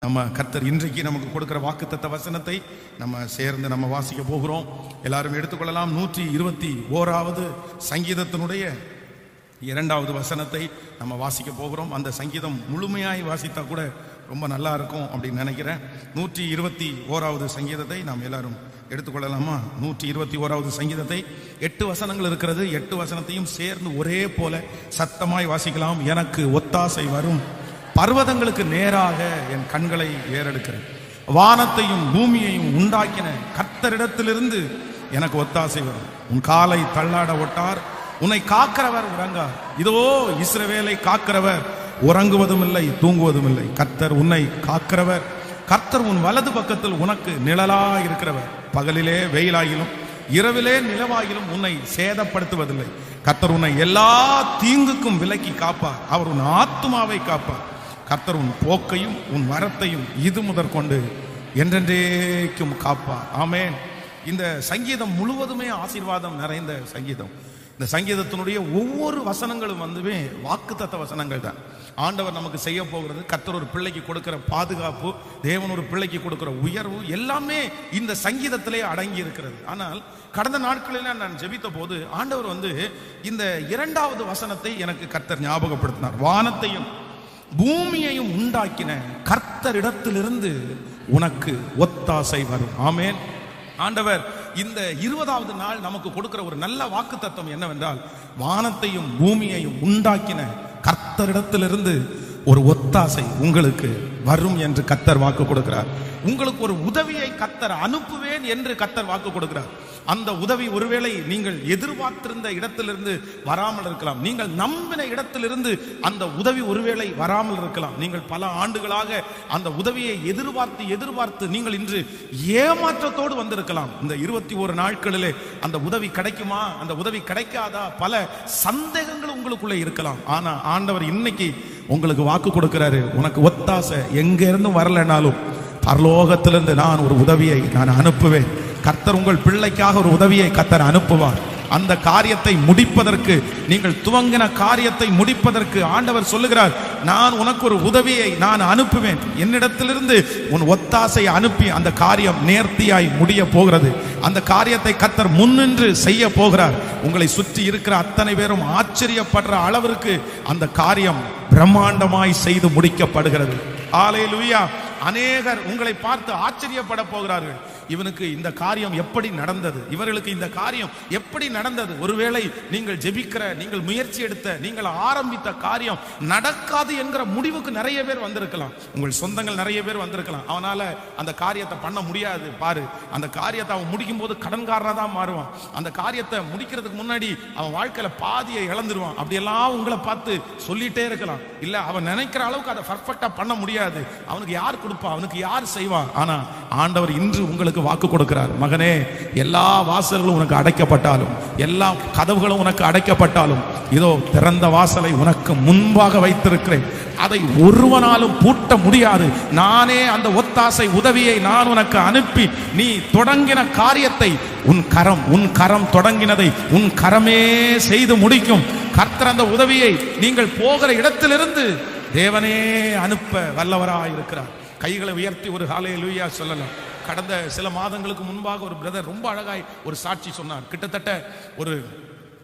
நம்ம கர்த்தர் இன்றைக்கு நமக்கு கொடுக்கிற வாக்குத்தத்த வசனத்தை நம்ம சேர்ந்து நம்ம வாசிக்க போகிறோம். எல்லாரும் எடுத்துக்கொள்ளலாம். 121வது சங்கீதத்தினுடைய 2வது வசனத்தை நம்ம வாசிக்க போகிறோம். அந்த சங்கீதம் முழுமையாய் வாசித்தா கூட ரொம்ப நல்லா இருக்கும் அப்படின்னு நினைக்கிறேன். 121வது சங்கீதத்தை நாம் எல்லாரும் எடுத்துக்கொள்ளலாமா? 121வது சங்கீதத்தை 8 வசனங்கள் இருக்கிறது. 8 வசனத்தையும் சேர்ந்து ஒரே போல சத்தமாய் வாசிக்கலாம். எனக்கு ஒத்தாசை வரும், பர்வதங்களுக்கு நேராக என் கண்களை ஏறெடுக்கிறேன், வானத்தையும் பூமியையும் உண்டாக்கின கர்த்தரிடத்திலிருந்து எனக்கு ஒத்தாசை வரும். உன் காலை தள்ளாட ஒட்டார், உன்னை காக்கிறவர் உறங்கார். இதோ இஸ்ரவேலை காக்கிறவர் உறங்குவதும் இல்லை தூங்குவதும் இல்லை. கர்த்தர் உன்னை காக்கிறவர், கர்த்தர் உன் வலது பக்கத்தில் உனக்கு நிழலா இருக்கிறவர். பகலிலே வெயிலாகிலும் இரவிலே நிலவாகிலும் உன்னை சேதப்படுத்துவதில்லை. கர்த்தர் உன்னை எல்லா தீங்குக்கும் விலக்கி காப்பார். அவர் உன் ஆத்துமாவை காப்பார். கர்த்தர் உன் போக்கையும் உன் வரத்தையும் இது முதற்கொண்டு என்றென்றைக்கும் காப்பார். ஆமென். இந்த சங்கீதம் முழுவதுமே ஆசீர்வாதம் நிறைந்த சங்கீதம். இந்த சங்கீதத்தினுடைய ஒவ்வொரு வசனங்களும் வாக்குத்தத்த வசனங்கள் தான். ஆண்டவர் நமக்கு செய்ய போகிறது, கர்த்தர் ஒரு பிள்ளைக்கு கொடுக்கிற பாதுகாப்பு, தேவன் ஒரு பிள்ளைக்கு கொடுக்கிற உயர்வு எல்லாமே இந்த சங்கீதத்திலே அடங்கி இருக்கிறது. ஆனால் கடந்த நாட்களில் நான் ஜெபித்த போது ஆண்டவர் இந்த 2வது வசனத்தை எனக்கு கர்த்தர் ஞாபகப்படுத்தினார். வானத்தையும் பூமியையும் உண்டாக்கின கர்த்தரிடத்திலிருந்து உனக்கு ஒத்தாசை வரும். ஆமென். ஆண்டவர் இந்த 20வது நாள் நமக்கு கொடுக்கிற ஒரு நல்ல வாக்கு தத்துவம் என்னவென்றால், வானத்தையும் பூமியையும் உண்டாக்கின கர்த்தரிடத்திலிருந்து ஒரு ஒத்தாசை உங்களுக்கு வரும் என்று கர்த்தர் வாக்கு கொடுக்கிறார். உங்களுக்கு ஒரு உதவியை கர்த்தர் அனுப்புவேன் என்று கர்த்தர் வாக்கு கொடுக்கிறார். அந்த உதவி ஒருவேளை நீங்கள் எதிர்பார்த்திருந்த இடத்திலிருந்து வராமல் இருக்கலாம். நீங்கள் நம்பின இடத்திலிருந்து அந்த உதவி ஒருவேளை வராமல் இருக்கலாம். நீங்கள் பல ஆண்டுகளாக அந்த உதவியை எதிர்பார்த்து நீங்கள் இன்று ஏமாற்றத்தோடு வந்திருக்கலாம். இந்த 21 நாட்களிலே அந்த உதவி கிடைக்குமா, அந்த உதவி கிடைக்காதா, பல சந்தேகங்கள் உங்களுக்குள்ளே இருக்கலாம். ஆனா ஆண்டவர் இன்னைக்கு உங்களுக்கு வாக்கு கொடுக்கிறாரு. உனக்கு ஒத்தாசை எங்க இருந்தும் வரலனாலும் பரலோகத்திலிருந்து நான் ஒரு உதவியை நான் அனுப்புவேன். கர்த்தர் உங்கள் பிள்ளைக்காக ஒரு உதவியை கர்த்தர் அனுப்புவார். அந்த காரியத்தை முடிப்பதற்கு, நீங்கள் துவங்கின காரியத்தை முடிப்பதற்கு ஆண்டவர் சொல்லுகிறார், நான் உனக்கு ஒரு உதவியை நான் அனுப்புவேன். என்னிடத்திலிருந்து உன் ஒத்தாசையை அனுப்பி அந்த காரியம் நேர்த்தியாய் முடிய போகிறது. அந்த காரியத்தை கர்த்தர் முன்னின்று செய்ய போகிறார். உங்களை சுற்றி இருக்கிற அத்தனை பேரும் ஆச்சரியப்படுற அளவிற்கு அந்த காரியம் பிரம்மாண்டமாய் செய்து முடிக்கப்படுகிறது. ஹல்லேலூயா. அநேகர் உங்களை பார்த்து ஆச்சரியப்பட போகிறார்கள். இவனுக்கு இந்த காரியம் எப்படி நடந்தது, இவர்களுக்கு இந்த காரியம் எப்படி நடந்தது. ஒருவேளை நீங்கள் ஜெபிக்கிற, நீங்கள் முயற்சி எடுத்த, நீங்கள் ஆரம்பித்த காரியம் நடக்காது என்கிற முடிவுக்கு நிறைய பேர் வந்திருக்கலாம். உங்கள் சொந்தங்கள் நிறைய பேர் வந்திருக்கலாம். அவனால அந்த காரியத்தை பண்ண முடியாது. பாரு, அந்த காரியத்தை அவன் முடிக்கும் போது கடன்காரனா தான் மாறுவான். அந்த காரியத்தை முடிக்கிறதுக்கு முன்னாடி அவன் வாழ்க்கையில பாதியை இழந்துருவான். அப்படியெல்லாம் உங்களை பார்த்து சொல்லிட்டே இருக்கலாம். இல்ல, அவன் நினைக்கிற அளவுக்கு அதை பர்ஃபெக்டா பண்ண முடியாது. அவனுக்கு யார் கொடுப்பா, அவனுக்கு யார் செய்வா? ஆனா ஆண்டவர் இன்று உங்களுக்கு வாக்கு கொடுக்கிறார். மகனே, எல்லா வாசல்களும் உனக்கு அடைக்கப்பட்டாலும், எல்லா கதவுகளும் உனக்கு அடைக்கப்பட்டாலும், இதோ திறந்த வாசலை உனக்கு முன்பாக வைத்திருக்கிறேன். அதை ஒருவனாலும் பூட்ட முடியாது. நானே அந்த ஒத்தாசை உதவியை நான் உனக்கு அனுப்பி நீ தொடங்கின காரியத்தை உன் கரம் தொடங்கினதை உன் கரமே செய்து முடிக்கும். கர்த்தர் அந்த உதவியை நீங்கள் போகிற இடத்திலிருந்து தேவனே அனுப்ப வல்லவராய் இருக்கிறார். கைகளை உயர்த்தி ஒரு ஹல்லேலூயா சொல்லலாம். கடந்த சில மாதங்களுக்கு முன்பாக ஒரு பிரதர் ரொம்ப அழகாய் ஒரு சாட்சி சொன்னார். கிட்டத்தட்ட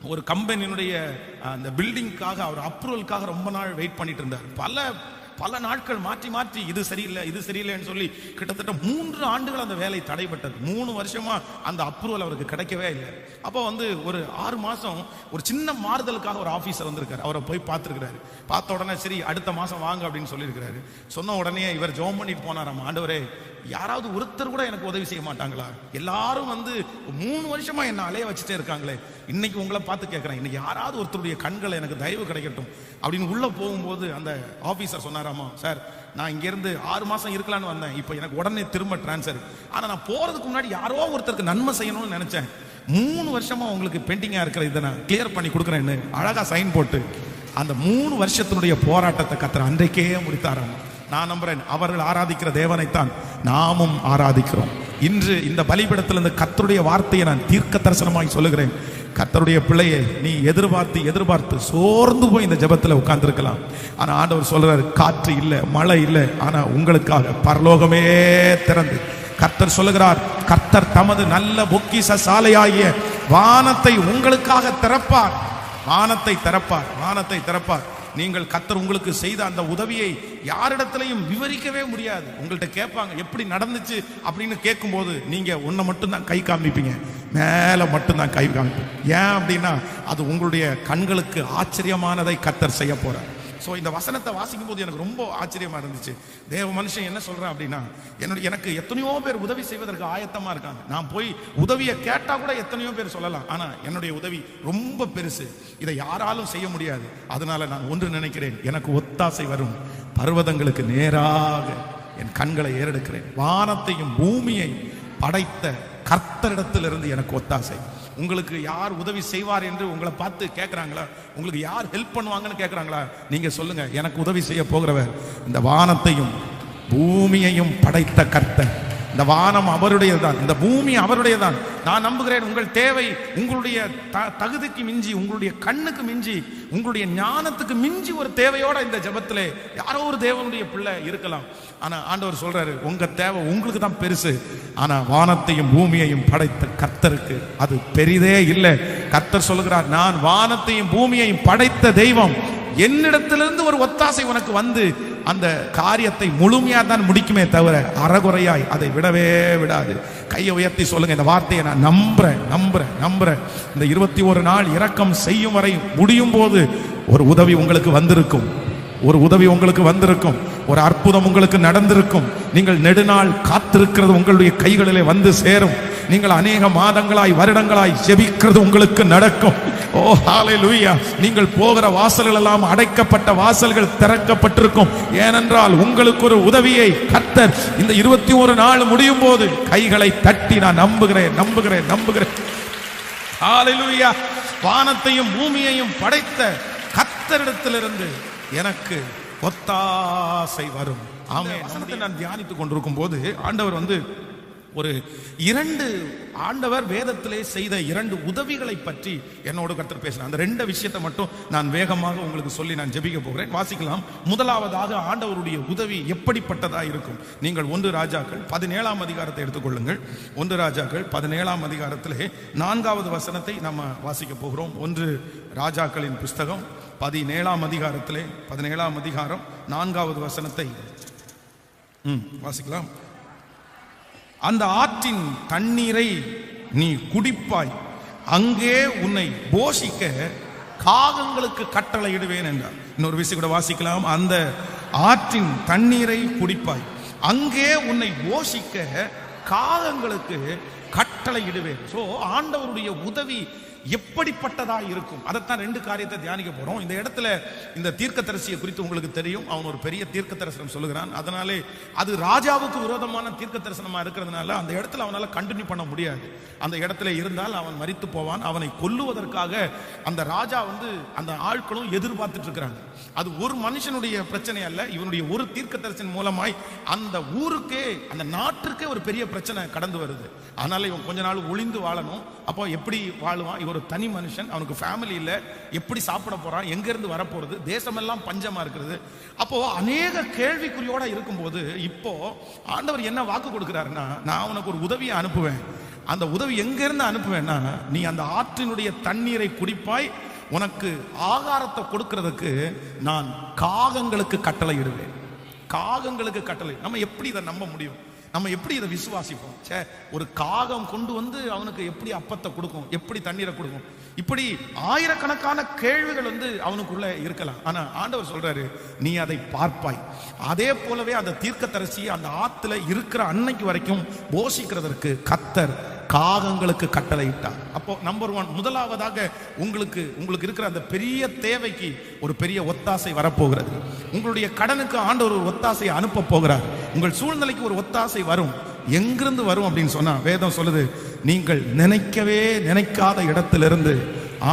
ஒரு கம்பெனியினுடைய அந்த பில்டிங்காக, அவர் அப்ரூவலுக்காக ரொம்ப நாள் வெயிட் பண்ணிட்டு இருந்தார். பல நாட்கள் மாற்றி இது சரியில்லைன்னு சொல்லி கிட்டத்தட்ட 3 ஆண்டுகள் அந்த வேலை தடைப்பட்டது. 3 வருஷமா அந்த அப்ரூவல் அவருக்கு கிடைக்கவே இல்லை. அப்போ ஒரு 6 மாசம் ஒரு சின்ன மாறுதலுக்காக ஒரு ஆபீசர் வந்திருக்காரு. அவரை போய் பார்த்துருக்கிறாரு. பார்த்த உடனே சரி அடுத்த மாசம் வாங்க அப்படின்னு சொல்லியிருக்கிறாரு. சொன்ன உடனே இவர் ஜெபம் பண்ணிட்டு போனாராம், ஆண்டவரே, யாராவது ஒருத்தர் கூட எனக்கு உதவி செய்ய மாட்டாங்களா? எல்லாரும் 3 வருஷமா என்ன அலைய வச்சுட்டே இருக்காங்களே, இன்னைக்கு உங்களை பார்த்து கேட்கிறேன், இன்னைக்கு யாராவது ஒருத்தருடைய கண்களை எனக்கு தயவு கிடைக்கட்டும் அப்படின்னு உள்ள போகும்போது அந்த ஆபீசர் சொன்னாராமா, சார், நான் இங்க இருந்து 6 மாசம் இருக்கலான்னு வந்தேன். இப்போ எனக்கு உடனே திரும்ப டிரான்ஸ்ஃபர். ஆனா நான் போறதுக்கு முன்னாடி யாரோ ஒருத்தருக்கு நன்மை செய்யணும்னு நினைச்சேன். 3 வருஷமா உங்களுக்கு பெண்டிங்கா இருக்கிற இதை நான் கிளியர் பண்ணி கொடுக்குறேன்னு அழகா சைன் போட்டு அந்த 3 வருஷத்தினுடைய போராட்டத்தை கர்த்தர் அன்றைக்கே முடித்தாராம். நான் நம்புறேன், அவர்கள் ஆராதிக்கிற தேவனைத்தான் நாமும் ஆராதிக்கிறோம். இன்று இந்த பலிபீடத்தில் இந்த கர்த்தருடைய வார்த்தையை நான் தீர்க்க தரிசனமாய் சொல்லுகிறேன். கர்த்தருடைய பிள்ளையை நீ எதிர்பார்த்து சோர்ந்து போய் இந்த ஜெபத்துல உட்கார்ந்து இருக்கலாம். ஆனா ஆண்டவர் சொல்றாரு, காற்று இல்லை, மழை இல்லை, ஆனா உங்களுக்காக பரலோகமே திறந்து கர்த்தர் சொல்லுகிறார், கர்த்தர் தமது நல்ல பொக்கிஷ சாலையாகிய வானத்தை உங்களுக்காக திறப்பார். வானத்தை திறப்பார். நீங்கள் கர்த்தர் உங்களுக்கு செய்த அந்த உதவியை யாரிடத்திலையும் விவரிக்கவே முடியாது. உங்கள்கிட்ட கேட்பாங்க எப்படி நடந்துச்சு அப்படின்னு கேட்கும்போது நீங்க ஒன்றை மட்டும்தான் கை காமிப்பீங்க, மேல மட்டும்தான் கை காமிப்பீங்க. ஏன் அப்படின்னா அது உங்களுடைய கண்களுக்கு ஆச்சரியமானதை கர்த்தர் செய்ய போறார். ஸோ இந்த வசனத்தை வாசிக்கும் போது எனக்கு ரொம்ப ஆச்சரியமா இருந்துச்சு. தேவ மனுஷன் என்ன சொல்றேன் அப்படின்னா, எனக்கு எத்தனையோ பேர் உதவி செய்வதற்கு ஆயத்தமா இருக்காங்க. நான் போய் உதவியை கேட்டா கூட எத்தனையோ பேர் சொல்லலாம். ஆனா என்னுடைய உதவி ரொம்ப பெருசு, இதை யாராலும் செய்ய முடியாது. அதனால நான் ஒன்று நினைக்கிறேன், எனக்கு ஒத்தாசை வரும். பர்வதங்களுக்கு நேராக என் கண்களை ஏறெடுக்கிறேன். வானத்தையும் பூமியை படைத்த கர்த்தரிடத்திலிருந்து எனக்கு ஒத்தாசை. உங்களுக்கு யார் உதவி செய்வார் என்று உங்களை பார்த்து கேட்கிறாங்களா? உங்களுக்கு யார் ஹெல்ப் பண்ணுவாங்கன்னு கேட்கிறாங்களா? நீங்க சொல்லுங்க, எனக்கு உதவி செய்ய போகிறவர் இந்த வானத்தையும் பூமியையும் படைத்த கர்த்தர். இந்த வானம் அவருடையதான், இந்த பூமி அவருடையதான். நான் நம்புகிறேன் உங்கள் தேவை உங்களுடைய தகுதிக்கு மிஞ்சி, உங்களுடைய கண்ணுக்கு மிஞ்சி, உங்களுடைய ஞானத்துக்கு மிஞ்சி ஒரு தேவையோட இந்த ஜெபத்திலே யாரோ ஒரு தேவனுடைய பிள்ளை இருக்கலாம். ஆனா ஆண்டவர் சொல்றாரு, உங்க தேவை உங்களுக்கு தான் பெருசு. ஆனா வானத்தையும் பூமியையும் படைத்த கர்த்தருக்கு அது பெரிதே இல்லை. கர்த்தர் சொல்லுகிறார், நான் வானத்தையும் பூமியையும் படைத்த தெய்வம், என்னிடத்திலிருந்து ஒரு ஒத்தாசை உனக்கு வந்து அந்த காரியத்தை முழுமையா தான் முடிக்குமே தவிர அறகுறையாய் அதை விடவே விடாது. கையை உயர்த்தி சொல்லுங்க, இந்த வார்த்தையை நான் நம்புறேன். இந்த 21 நாள் இரக்கம் செய்யும் வரை முடியும் போது ஒரு உதவி உங்களுக்கு வந்திருக்கும். ஒரு அற்புதம் உங்களுக்கு நடந்திருக்கும். நீங்கள் நெடுநாள் காத்திருக்கிறது உங்களுடைய கைகளிலே வந்து சேரும். நீங்கள் அநேக மாதங்களாய் வருடங்களாய் ஜெபிக்கிறது உங்களுக்கு நடக்கும். ஓ ஹalleluya. நீங்கள் போகிற வாசல்கள் எல்லாம் அடைக்கப்பட்ட வாசல்கள் திறக்கப்பட்டிருக்கும். ஏனென்றால் உங்களுக்கு ஒரு உதவியை கர்த்தர் இந்த 21 நாள் முடியும் போது கைகளை தட்டி நான் நம்புகிறேன். ஹalleluya. வானத்தையும் பூமியையும் படைத்த கர்த்தரிடத்திலிருந்து எனக்கு ஒத்தாசை வரும். ஆமென். வசனத்தை நான் தியானித்துக் கொண்டிருக்கும் போது ஆண்டவர் ஒரு 2 ஆண்டவர் வேதத்திலே செய்த 2 உதவிகளை பற்றி என்னோடு கர்த்தர் பேசினார். அந்த 2 விஷயத்தை மட்டும் நான் வேகமாக உங்களுக்கு சொல்லி நான் ஜெபிக்க போகிறேன். வாசிக்கலாம். முதலாவதாக ஆண்டவருடைய உதவி எப்படிப்பட்டதா இருக்கும். நீங்கள் 1 ராஜாக்கள் 17ஆம் அதிகாரத்தை எடுத்துக்கொள்ளுங்கள். 1 ராஜாக்கள் 17ஆம் அதிகாரத்திலே 4வது வசனத்தை நம்ம வாசிக்க போகிறோம். 1 ராஜாக்களின் புஸ்தகம் 17ஆம் அதிகாரத்திலே 17ஆம் அதிகாரம் 4வது வசனத்தை வாசிக்கலாம். அந்த ஆற்றின் தண்ணீரை நீ குடிப்பாய், அங்கே உன்னை போஷிக்க காகங்களுக்கு கட்டளையிடுவேன் என்றார். இன்னொரு விஷயம் கூட வாசிக்கலாம். அந்த ஆற்றின் தண்ணீரை குடிப்பாய், அங்கே உன்னை போஷிக்க காகங்களுக்கு கட்டளையிடுவேன். சோ ஆண்டவருடைய உதவி எப்படிப்பட்டதா இருக்கும், அதைத்தான் 2 காரியத்தை தியானிக்க போறோம். இந்த இடத்துல இந்த தீர்க்கதரிசியை குறித்து உங்களுக்கு தெரியும். அவன் ஒரு பெரிய தீர்க்க தரிசனம் சொல்லுகிறான். அதனாலே அது ராஜாவுக்கு விரோதமான தீர்க்க தரிசனமா இருக்கிறதுனால அந்த இடத்துல அவனால கண்டினியூ பண்ண முடியாது. அந்த இடத்துல இருந்தால் அவன் மரித்து போவான். அவனை கொல்லுவதற்காக அந்த ராஜா அந்த ஆட்களும் எதிர்பார்த்துட்டு இருக்கிறாங்க. அது ஒரு மனுஷனுடைய பிரச்சனை அல்ல, இவனுடைய ஒரு தீர்க்க தரிசனம் மூலமாய் அந்த ஊருக்கே, அந்த நாட்டிற்கே ஒரு பெரிய பிரச்சனை கடந்து வருது. அதனால இவன் கொஞ்ச நாள் ஒளிந்து வாழணும். அப்போ எப்படி வாழுவான்? இவர் ஒரு தனி மனுஷன், அவனுக்கு ஃபேமிலி இல்லை, எப்படி சாப்பிட போறான், எங்க இருந்து வரப்போறது, தேசமெல்லாம் பஞ்சமா இருக்கிறது. அப்போ அநேக கேள்விக்குறியோட இருக்கும்போது இப்போ ஆண்டவர் என்ன வாக்கு கொடுக்கிறாருன்னா, நான் உனக்கு ஒரு உதவியை அனுப்புவேன். அந்த உதவி எங்க இருந்து அனுப்புவேன்னா, நீ அந்த ஆற்றினுடைய தண்ணீரை குடிப்பாய், உனக்கு ஆகாரத்தை கொடுக்கிறதுக்கு நான் காகங்களுக்கு கட்டளை இடுவேன். காகங்களுக்கு கட்டளை. நம்ம எப்படி இதை நம்ப முடியும்? நம்ம எப்படி இதை விசுவாசிப்போம்? ஒரு காகம் கொண்டு அவனுக்கு எப்படி அப்பத்தை கொடுக்கும், எப்படி தண்ணீரை கொடுக்கும், இப்படி ஆயிரக்கணக்கான கேள்விகள் அவனுக்குள்ள இருக்கலாம். ஆனா ஆண்டவர் சொல்றாரு, நீ அதை பார்ப்பாய். அதே போலவே அந்த தீர்க்கதரிசி அந்த ஆத்துல இருக்கிற அன்னைக்கு வரைக்கும் போஷிக்கிறதற்கு கர்த்தர் காகங்களுக்கு கட்டளையிட்டார். அப்போ நம்பர் 1, முதலாவதாக உங்களுக்கு இருக்கிற அந்த பெரிய தேவைக்கு ஒரு பெரிய ஒத்தாசை வரப்போகிறது. உங்களுடைய கடனுக்கு ஆண்டவர் ஒரு ஒத்தாசை அனுப்ப போகிறார். உங்கள் சூழ்நிலைக்கு ஒரு ஒத்தாசை வரும். எங்கிருந்து வரும் அப்படின்னு சொன்னா வேதம் சொல்லுது, நீங்கள் நினைக்கவே நினைக்காத இடத்திலிருந்து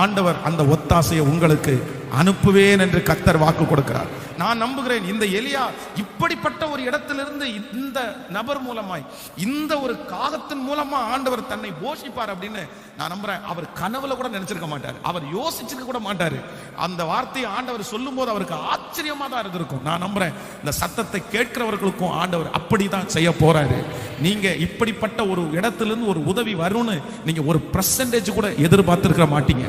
ஆண்டவர் அந்த ஒத்தாசையை உங்களுக்கு அனுப்புவேன் என்று கர்த்தர் வாக்கு கொடுக்கிறார். நான் நம்புகிறேன் இந்த எலியா இப்படிப்பட்ட ஒரு இடத்திலிருந்து இந்த நபர் மூலமாய், இந்த ஒரு காகத்தின் மூலமா ஆண்டவர் தன்னை போஷிப்பார் அப்படின்னு நான் நம்புறேன். அவர் கனவுல கூட நினைச்சிருக்க மாட்டார், அவர் யோசிச்சுக்க கூட மாட்டாரு. அந்த வார்த்தையை ஆண்டவர் சொல்லும் போது அவருக்கு ஆச்சரியமா தான் இருந்திருக்கும். நான் நம்புறேன் இந்த சத்தத்தை கேட்கிறவர்களுக்கும் ஆண்டவர் அப்படிதான் செய்ய போறாரு. நீங்க இப்படிப்பட்ட ஒரு இடத்திலிருந்து ஒரு உதவி வரும்னு நீங்க ஒரு % கூட எதிர்பார்த்திருக்க மாட்டீங்க.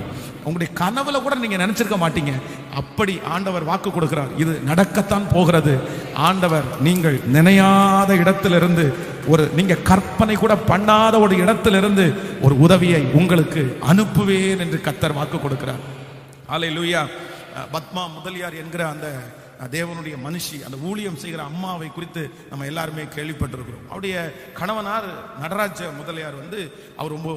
உங்களுடைய கனவுல கூட நீங்க நினைச்சிருக்க மாட்டீங்க. அப்படி ஆண்டவர் வாக்கு கொடுக்கிறார். இது நடக்கத்தான் போகிறது. ஆண்டவர் நீங்கள் நினையாத இடத்திலிருந்து, ஒரு நீங்க கற்பனை கூட பண்ணாத ஒரு இடத்திலிருந்து ஒரு உதவியை உங்களுக்கு அனுப்புவேன் என்று கர்த்தர் வாக்கு கொடுக்கிறார். ஹல்லேலூயா. பத்மா முதலியார் என்கிற அந்த தேவனுடைய மனுஷி, அந்த ஊழியம் செய்கிற அம்மாவை குறித்து நம்ம எல்லாருமே கேள்விப்பட்டிருக்கிறோம். அவருடைய கணவனார் நடராஜ முதலியார் அவர் ரொம்ப,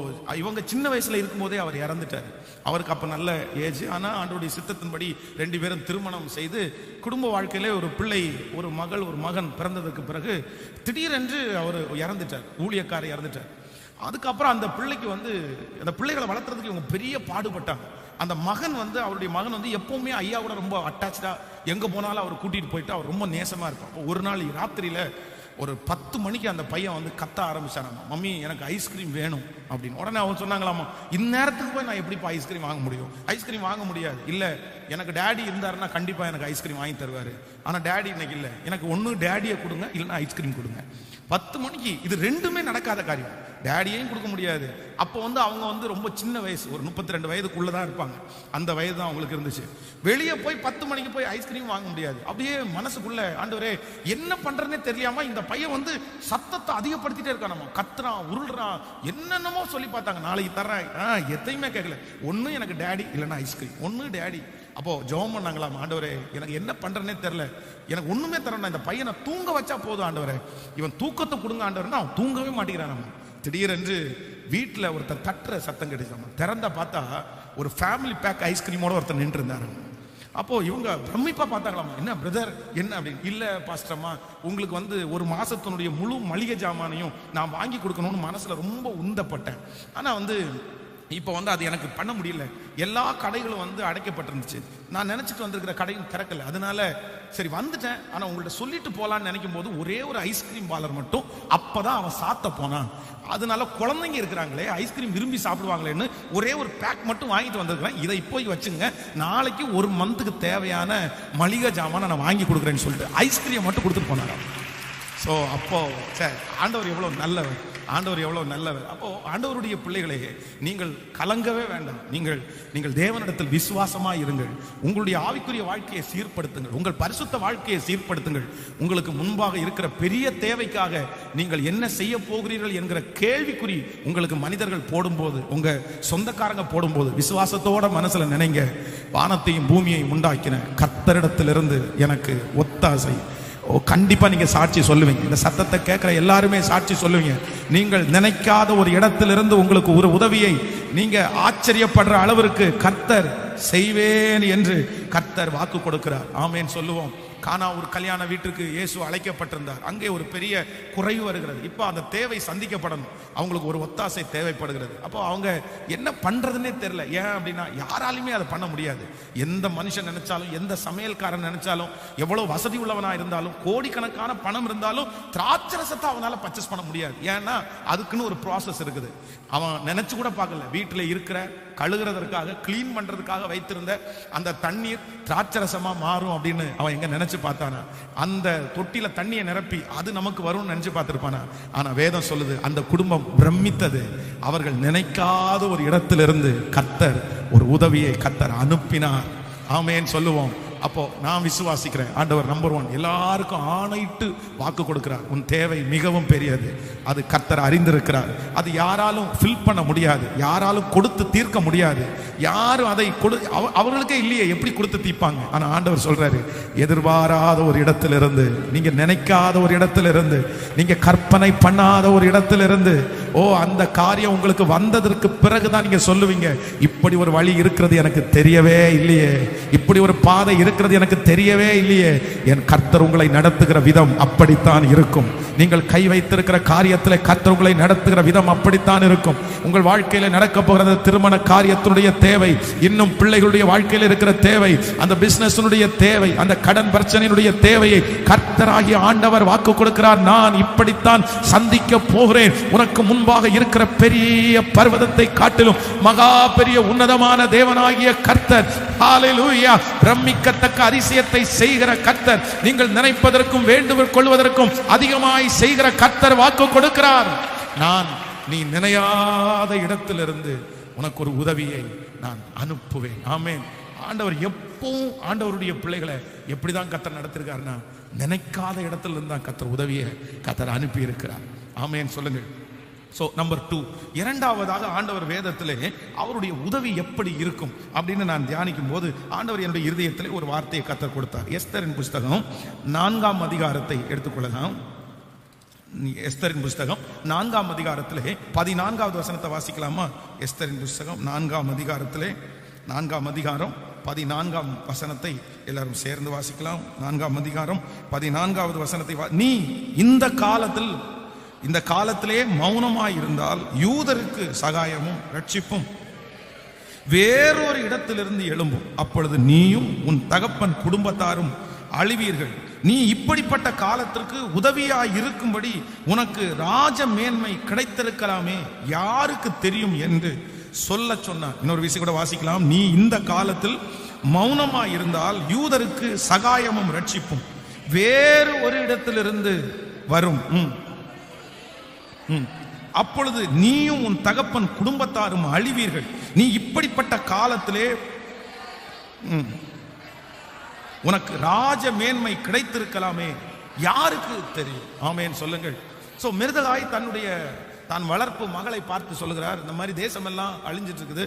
இவங்க சின்ன வயசுல இருக்கும்போதே அவர் இறந்துட்டார். அவருக்கு அப்ப நல்ல ஏஜ். ஆனா ஆண்டவருடைய சித்தத்தின்படி 2 பேரும் திருமணம் செய்து குடும்ப வாழ்க்கையிலே ஒரு பிள்ளை, ஒரு மகள், ஒரு மகன் பிறந்ததுக்கு பிறகு திடீரென்று அவர் இறந்துட்டார். ஊழியக்காரர் இறந்துட்டார். அதுக்கப்புறம் அந்த பிள்ளைக்கு அந்த பிள்ளைகளை வளர்த்துறதுக்கு இவங்க பெரிய பாடுபட்டாங்க. அந்த மகன் அவருடைய மகன் எப்பவுமே ஐயாவோட ரொம்ப அட்டாச்சா, எங்க போனாலும் அவர் கூட்டிட்டு போயிட்டு அவர் ரொம்ப நேசமா இருப்பார். ஒரு நாள் ராத்திரியில ஒரு 10 மணிக்கு அந்த பையன் கத்த ஆரம்பிச்சாராமா, மம்மி எனக்கு ஐஸ்கிரீம் வேணும் அப்படின்னு. உடனே அவங்க சொன்னாங்களாமா, இந்நேரத்துக்கு போய் நான் எப்படிப்பா ஐஸ்கிரீம் வாங்க முடியும்? ஐஸ்கிரீம் வாங்க முடியாது. இல்ல, எனக்கு டேடி இருந்தாருன்னா கண்டிப்பா எனக்கு ஐஸ்கிரீம் வாங்கி தருவாரு. ஆனா டேடி இன்னைக்கு இல்ல, எனக்கு ஒண்ணு டேடியை கொடுங்க, இல்லைன்னா ஐஸ்கிரீம் கொடுங்க. 10 மணிக்கு இது ரெண்டுமே நடக்காத காரியம். டேடியையும் கொடுக்க முடியாது. அப்போ அவங்க ரொம்ப சின்ன வயசு, ஒரு 32 வயதுக்குள்ளதான் இருப்பாங்க. அந்த வயது தான் அவங்களுக்கு இருந்துச்சு. வெளியே போய் 10 மணிக்கு போய் ஐஸ்கிரீம் வாங்க முடியாது. அப்படியே மனசுக்குள்ள, ஆண்டவரே என்ன பண்றதுன்னே தெரியலாமா, இந்த பையன் சத்தத்தை அதிகப்படுத்திட்டே இருக்கானாமா, கத்துறான், உருள்றான், என்னென்னமோ சொல்லி பார்த்தாங்க. நாளைக்கு தர்றேன், எதையுமே கேட்கல. ஒண்ணு எனக்கு டேடி, இல்லைன்னா ஐஸ்கிரீம், ஒண்ணு டேடி. அப்போ ஜெபம் பண்ணாங்களாம், ஆண்டவரே எனக்கு என்ன பண்றேன்னே தெரியல, எனக்கு ஒண்ணுமே தரணும், இந்த பையனை தூங்க வச்சா போதும் ஆண்டவரே, இவன் தூக்கத்தை கொடுங்க ஆண்டவரே. அவன் தூங்கவே மாட்டேங்கிறான். திடீரென்று வீட்டில் ஒருத்தர் தட்டுற சத்தம் கிடைச்சாமா. திறந்த பார்த்தா ஒரு ஃபேமிலி பேக் ஐஸ்கிரீமோட ஒருத்தர் நின்று இருந்தாரு. அப்போ இவங்க பிரமிப்பா பார்த்தாங்களாமா, என்ன பிரதர் என்ன அப்படின்னு. இல்ல பாஸ்டர்மா, உங்களுக்கு ஒரு மாசத்தினுடைய முழு மளிகை ஜாமானையும் நான் வாங்கி கொடுக்கணும்னு மனசுல ரொம்ப உந்தப்பட்டேன். ஆனா இப்போ அது எனக்கு பண்ண முடியல. எல்லா கடைகளும் அடைக்கப்பட்டிருந்துச்சு. நான் நினைச்சிட்டு வந்திருக்கிற கடையும் திறக்கல. அதனால சரி வந்துட்டேன். ஆனா உங்கள்ட்ட சொல்லிட்டு போலான்னு நினைக்கும் போது ஒரே ஒரு ஐஸ்கிரீம் பார்லர் மட்டும் அப்பதான் அவன் சாத்த போனான். அதனால குழந்தைங்க இருக்கிறாங்களே, ஐஸ்கிரீம் விரும்பி சாப்பிடுவாங்களேன்னு ஒரே ஒரு பேக் மட்டும் வாங்கிட்டு வந்திருக்கிறேன். இதை போய் வச்சுங்க, நாளைக்கு ஒரு மந்த்துக்கு தேவையான மளிகை ஜாமான் நான் வாங்கி கொடுக்குறேன்னு சொல்லிட்டு ஐஸ்கிரீம் மட்டும் கொடுத்துட்டு போனாங்க. ஸோ அப்போ சரி, ஆண்டவர் எவ்வளவு நல்லவர், ஆண்டவர் எவ்வளவு நல்லவர். அப்போ ஆண்டவருடைய பிள்ளைகளே, நீங்கள் கலங்கவே வேண்டாம். நீங்கள் தேவனிடத்தில் விசுவாசமாய் இருங்கள். உங்களுடைய ஆவிக்குரிய வாழ்க்கையை சீர்படுத்துங்கள், உங்கள் பரிசுத்த வாழ்க்கையை சீர்படுத்துங்கள். உங்களுக்கு முன்பாக இருக்கிற பெரிய தேவைக்காக நீங்கள் என்ன செய்ய போகிறீர்கள் என்கிற கேள்விக்குறி உங்களுக்கு மனிதர்கள் போடும்போது, உங்க சொந்தக்காரங்க போடும்போது, விசுவாசத்தோட மனசுல நினைங்க, வானத்தையும் பூமியையும் உண்டாக்கின கர்த்தரிடத்திலிருந்து எனக்கு ஒத்தாசை. கண்டிப்பா நீங்க சாட்சி சொல்லுவீங்க. இந்த சத்தத்தை கேட்கிற எல்லாருமே சாட்சி சொல்லுவீங்க. நீங்கள் நினைக்காத ஒரு இடத்திலிருந்து உங்களுக்கு ஒரு உதவியை நீங்க ஆச்சரியப்படுற அளவிற்கு கர்த்தர் செய்வேன் என்று கர்த்தர் வாக்கு கொடுக்கிறார். ஆமேன் சொல்லுவோம். கானா ஒரு கல்யாண வீட்டுக்கு இயேசு அழைக்கப்பட்டிருந்தார். அங்கே ஒரு பெரிய குறைவு வருகிறது. இப்போ அந்த தேவை சந்திக்கப்படணும். அவங்களுக்கு ஒரு ஒத்தாசை தேவைப்படுகிறது. அப்போ அவங்க என்ன பண்றதுன்னே தெரியல. ஏன் அப்படின்னா யாராலுமே அதை பண்ண முடியாது. எந்த மனுஷன் நினைச்சாலும், எந்த சமையல்காரன் நினைச்சாலும், எவ்வளவு வசதி உள்ளவனா இருந்தாலும், கோடிக்கணக்கான பணம் இருந்தாலும் திராட்சரசத்தை அவனால பர்ச்சேஸ் பண்ண முடியாது. ஏன்னா அதுக்குன்னு ஒரு ப்ராசஸ் இருக்குது. அவன் நினைச்சு கூட பார்க்கல. வீட்டில் இருக்கிற கழுகுறதற்காக, கிளீன் பண்றதுக்காக வைத்திருந்த அந்த தண்ணீர் திராட்சரசமா மாறும் அப்படின்னு அவன் எங்க நினைச்சு பார்த்தானா? அந்த தொட்டில தண்ணியை நிரப்பி அது நமக்கு வரும்னு நினைச்சு பார்த்திருப்பானா? ஆனா வேதம் சொல்லுது, அந்த குடும்பம் பிரமித்தது. அவர்கள் நினைக்காத ஒரு இடத்திலிருந்து கர்த்தர் ஒரு உதவியை கர்த்தர் அனுப்பினார். ஆமேன் சொல்லுவோம். அப்போ நான் விசுவாசிக்கிறேன், ஆண்டவர் நம்பர் 1 எல்லாருக்கும் ஆணையிட்டு வாக்கு கொடுக்கிறார். உன் தேவை மிகவும் பெரியது, அது கர்த்தர் அறிந்திருக்கிறார். அது யாராலும் ஃபில் பண்ண முடியாது, யாராலும் கொடுத்து தீர்க்க முடியாது. யாரும் அதை அவர்களுக்கே இல்லையே, எப்படி கொடுத்து தீர்ப்பாங்க? ஆனா ஆண்டவர் சொல்றாரு, எதிர்பாராத ஒரு இடத்திலிருந்து, நீங்க நினைக்காத ஒரு இடத்திலிருந்து, நீங்க கற்பனை பண்ணாத ஒரு இடத்திலிருந்து, அந்த காரியம் உங்களுக்கு வந்ததற்கு பிறகுதான் நீங்க சொல்லுவீங்க, இப்படி ஒரு வழி இருக்கிறது எனக்கு தெரியவே இல்லையே, இப்படி ஒரு பாதை இருக்கிறது எனக்கு தெரியவே இல்லையே. என் கர்த்தர் உங்களை நடத்துகிற விதம் அப்படித்தான் இருக்கும். நீங்கள் கை வைத்திருக்கிற காரியத்தில் கர்த்தர் உங்களை நடத்துகிற விதம் அப்படித்தான் இருக்கும். உங்கள் வாழ்க்கையில நடக்க போகிறது திருமண காரியத்தினுடைய தேவை, இன்னும் பிள்ளைகளுடைய வாழ்க்கையில் இருக்கிற தேவை, அந்த பிசினஸ்னுடைய தேவை, அந்த கடன் பிரச்சனையினுடைய தேவையை கர்த்தராகிய ஆண்டவர் வாக்கு கொடுக்கிறார். நான் இப்படித்தான் சந்திக்க போகிறேன். உனக்கு முன்பாக இருக்கிற பெரிய பர்வதத்தை காட்டிலும் மகா பெரிய உன்னதமான தேவனாகிய கர்த்தர், ஹல்லேலூயா, பிரமிக்கத்தக்க அதிசயத்தை செய்கிற கர்த்தர், நீங்கள் நினைப்பதற்கும் வேண்டுகோள் கொள்வதற்கும் அதிகமாய் செய்கிற கர்த்தர் வாக்கு கொடுக்கிறார். நான் நீ நினையாத இடத்திலிருந்து உனக்கு ஒரு உதவியை நான் அனுப்புவேன். ஆமென். ஆண்டவர் எப்பவும் ஆண்டவருடைய பிள்ளைகளை எப்படிதான் கர்த்தர் நடத்திருக்காருன்னா, நினைக்காத இடத்துல இருந்து தான் கர்த்தர் உதவியை கர்த்தர் அனுப்பி இருக்கிறார். ஆமென் சொல்லுங்கள். ஸோ நம்பர் 2, இரண்டாவதாக ஆண்டவர் வேதத்திலே அவருடைய உதவி எப்படி இருக்கும் அப்படின்னு நான் தியானிக்கும் போது ஆண்டவர் என்னுடைய இருதயத்திலே ஒரு வார்த்தையை கர்த்தர் கொடுத்தார். எஸ்தரின் புஸ்தகம் 4ஆம் அதிகாரத்தை எடுத்துக்கொள்ளலாம். எஸ்தரின் புஸ்தகம் 4ஆம் அதிகாரத்திலே 14வது வசனத்தை வாசிக்கலாமா? எஸ்தரின் புஸ்தகம் 4ஆம் அதிகாரத்திலே 4ஆம் அதிகாரம் 14ஆம் வசனத்தை எல்லாரும் சேர்ந்து வாசிக்கலாம். 4ஆம் அதிகாரம் 14வது வசனத்தை நீ இந்த காலத்திலே மௌனமாய் இருந்தால் யூதருக்கு சகாயமும் ரட்சிப்பும் வேறொரு இடத்திலிருந்து எழும்பும். அப்பொழுது நீயும் உன் தகப்பன் குடும்பத்தாரும் அழிவீர்கள். நீ இப்படிப்பட்ட காலத்திற்கு உதவியாய் இருக்கும்படி உனக்கு ராஜ மேன்மை கிடைத்திருக்கலாமே, யாருக்கு தெரியும் என்று சொல்ல சொன்னார். இன்னொரு விஷயம் கூட வாசிக்கலாம். நீ இந்த காலத்தில் மௌனமாய் இருந்தால் யூதருக்கு சகாயமும் ரட்சிப்பும் வேறு ஒரு இடத்திலிருந்து வரும். அப்பொழுது நீயும் உன் தகப்பன் குடும்பத்தாரும் அழிவீர்கள். நீ இப்படிப்பட்ட காலத்திலே உனக்கு ராஜ மேன்மை கிடைத்திருக்கலாமே, யாருக்கு தெரியும்? ஆமென் சொல்லுங்கள். சோ மிருதகாய் தான் வளர்ப்பு மகளை பார்த்து சொல்லுகிறார், இந்த மாதிரி தேசம் எல்லாம் அழிஞ்சிட்டு இருக்குது,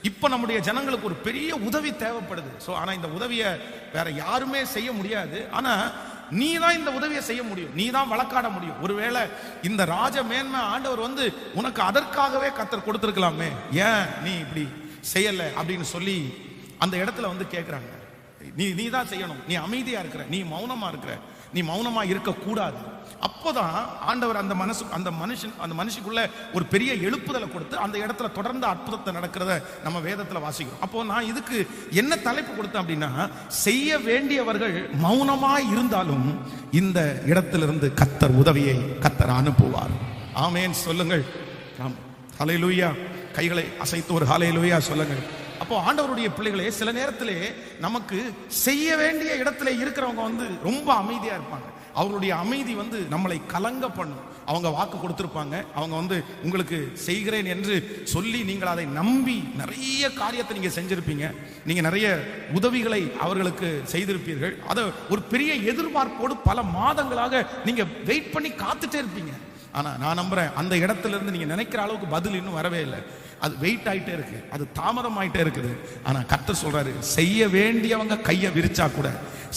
இப்ப நம்முடைய ஜனங்களுக்கு ஒரு பெரிய உதவி தேவைப்படுது. சோ ஆனா இந்த உதவியை வேற யாருமே செய்ய முடியாது. ஆனா நீ தான் இந்த உதவியை செய்ய முடியும், நீ தான் வழக்காட முடியும். ஒருவேளை இந்த ராஜ மேன்மை ஆண்டவர் உனக்கு அதற்காகவே கர்த்தர் கொடுத்திருக்கலாமே, ஏன் நீ இப்படி செய்யல அப்படின்னு சொல்லி அந்த இடத்துல கேட்கிறாங்க. நீ தான் செய்யணும், நீ அமைதியா இருக்கிற, நீ மௌனமா இருக்கிற, நீ மௌனமா இருக்க கூடாது. அப்போதான் ஆண்டவர் அந்த மனுஷிக்குள்ள ஒரு பெரிய எழுப்புதலை கொடுத்து அந்த இடத்துல தொடர்ந்து அற்புதத்தை நடக்கிறத நம்ம வேதத்துல வாசிக்கிறோம். அப்போ நான் இதுக்கு என்ன தலைப்பு கொடுத்தேன் அப்படின்னா, செய்ய வேண்டியவர்கள் மௌனமாய் இருந்தாலும் இந்த இடத்திலிருந்து கர்த்தர் உதவியை கர்த்தர் அனுப்புவார். ஆமென் சொல்லுங்கள். ஹல்லேலூயா. கைகளை அசைத்து ஒரு ஹல்லேலூயா சொல்லுங்கள். அப்போ ஆண்டவருடைய பிள்ளைகளே, சில நேரத்திலே நமக்கு செய்ய வேண்டிய இடத்துல இருக்கிறவங்க ரொம்ப அமைதியா இருப்பாங்க. அவருடைய அமைதி நம்மளை கலங்க பண்ணும். அவங்க வாக்கு கொடுத்திருப்பாங்க, அவங்க உங்களுக்கு செய்கிறேன் என்று சொல்லி நீங்கள் அதை நம்பி நிறைய காரியத்தை நீங்க செஞ்சிருப்பீங்க, நீங்க நிறைய உதவிகளை அவர்களுக்கு செய்திருப்பீர்கள். அதை ஒரு பெரிய எதிர்பார்ப்போடு பல மாதங்களாக நீங்க வெயிட் பண்ணி காத்துட்டே இருப்பீங்க. ஆனா நான் நம்புறேன், அந்த இடத்துல இருந்து நீங்க நினைக்கிற அளவுக்கு பதில் இன்னும் வரவே இல்லை. அது வெயிட் ஆயிட்டே இருக்கு, அது தாமதம் ஆயிட்டே இருக்குது. ஆனா கர்த்தர் சொல்றாரு, செய்ய வேண்டியவங்க கையை விரிச்சா கூட,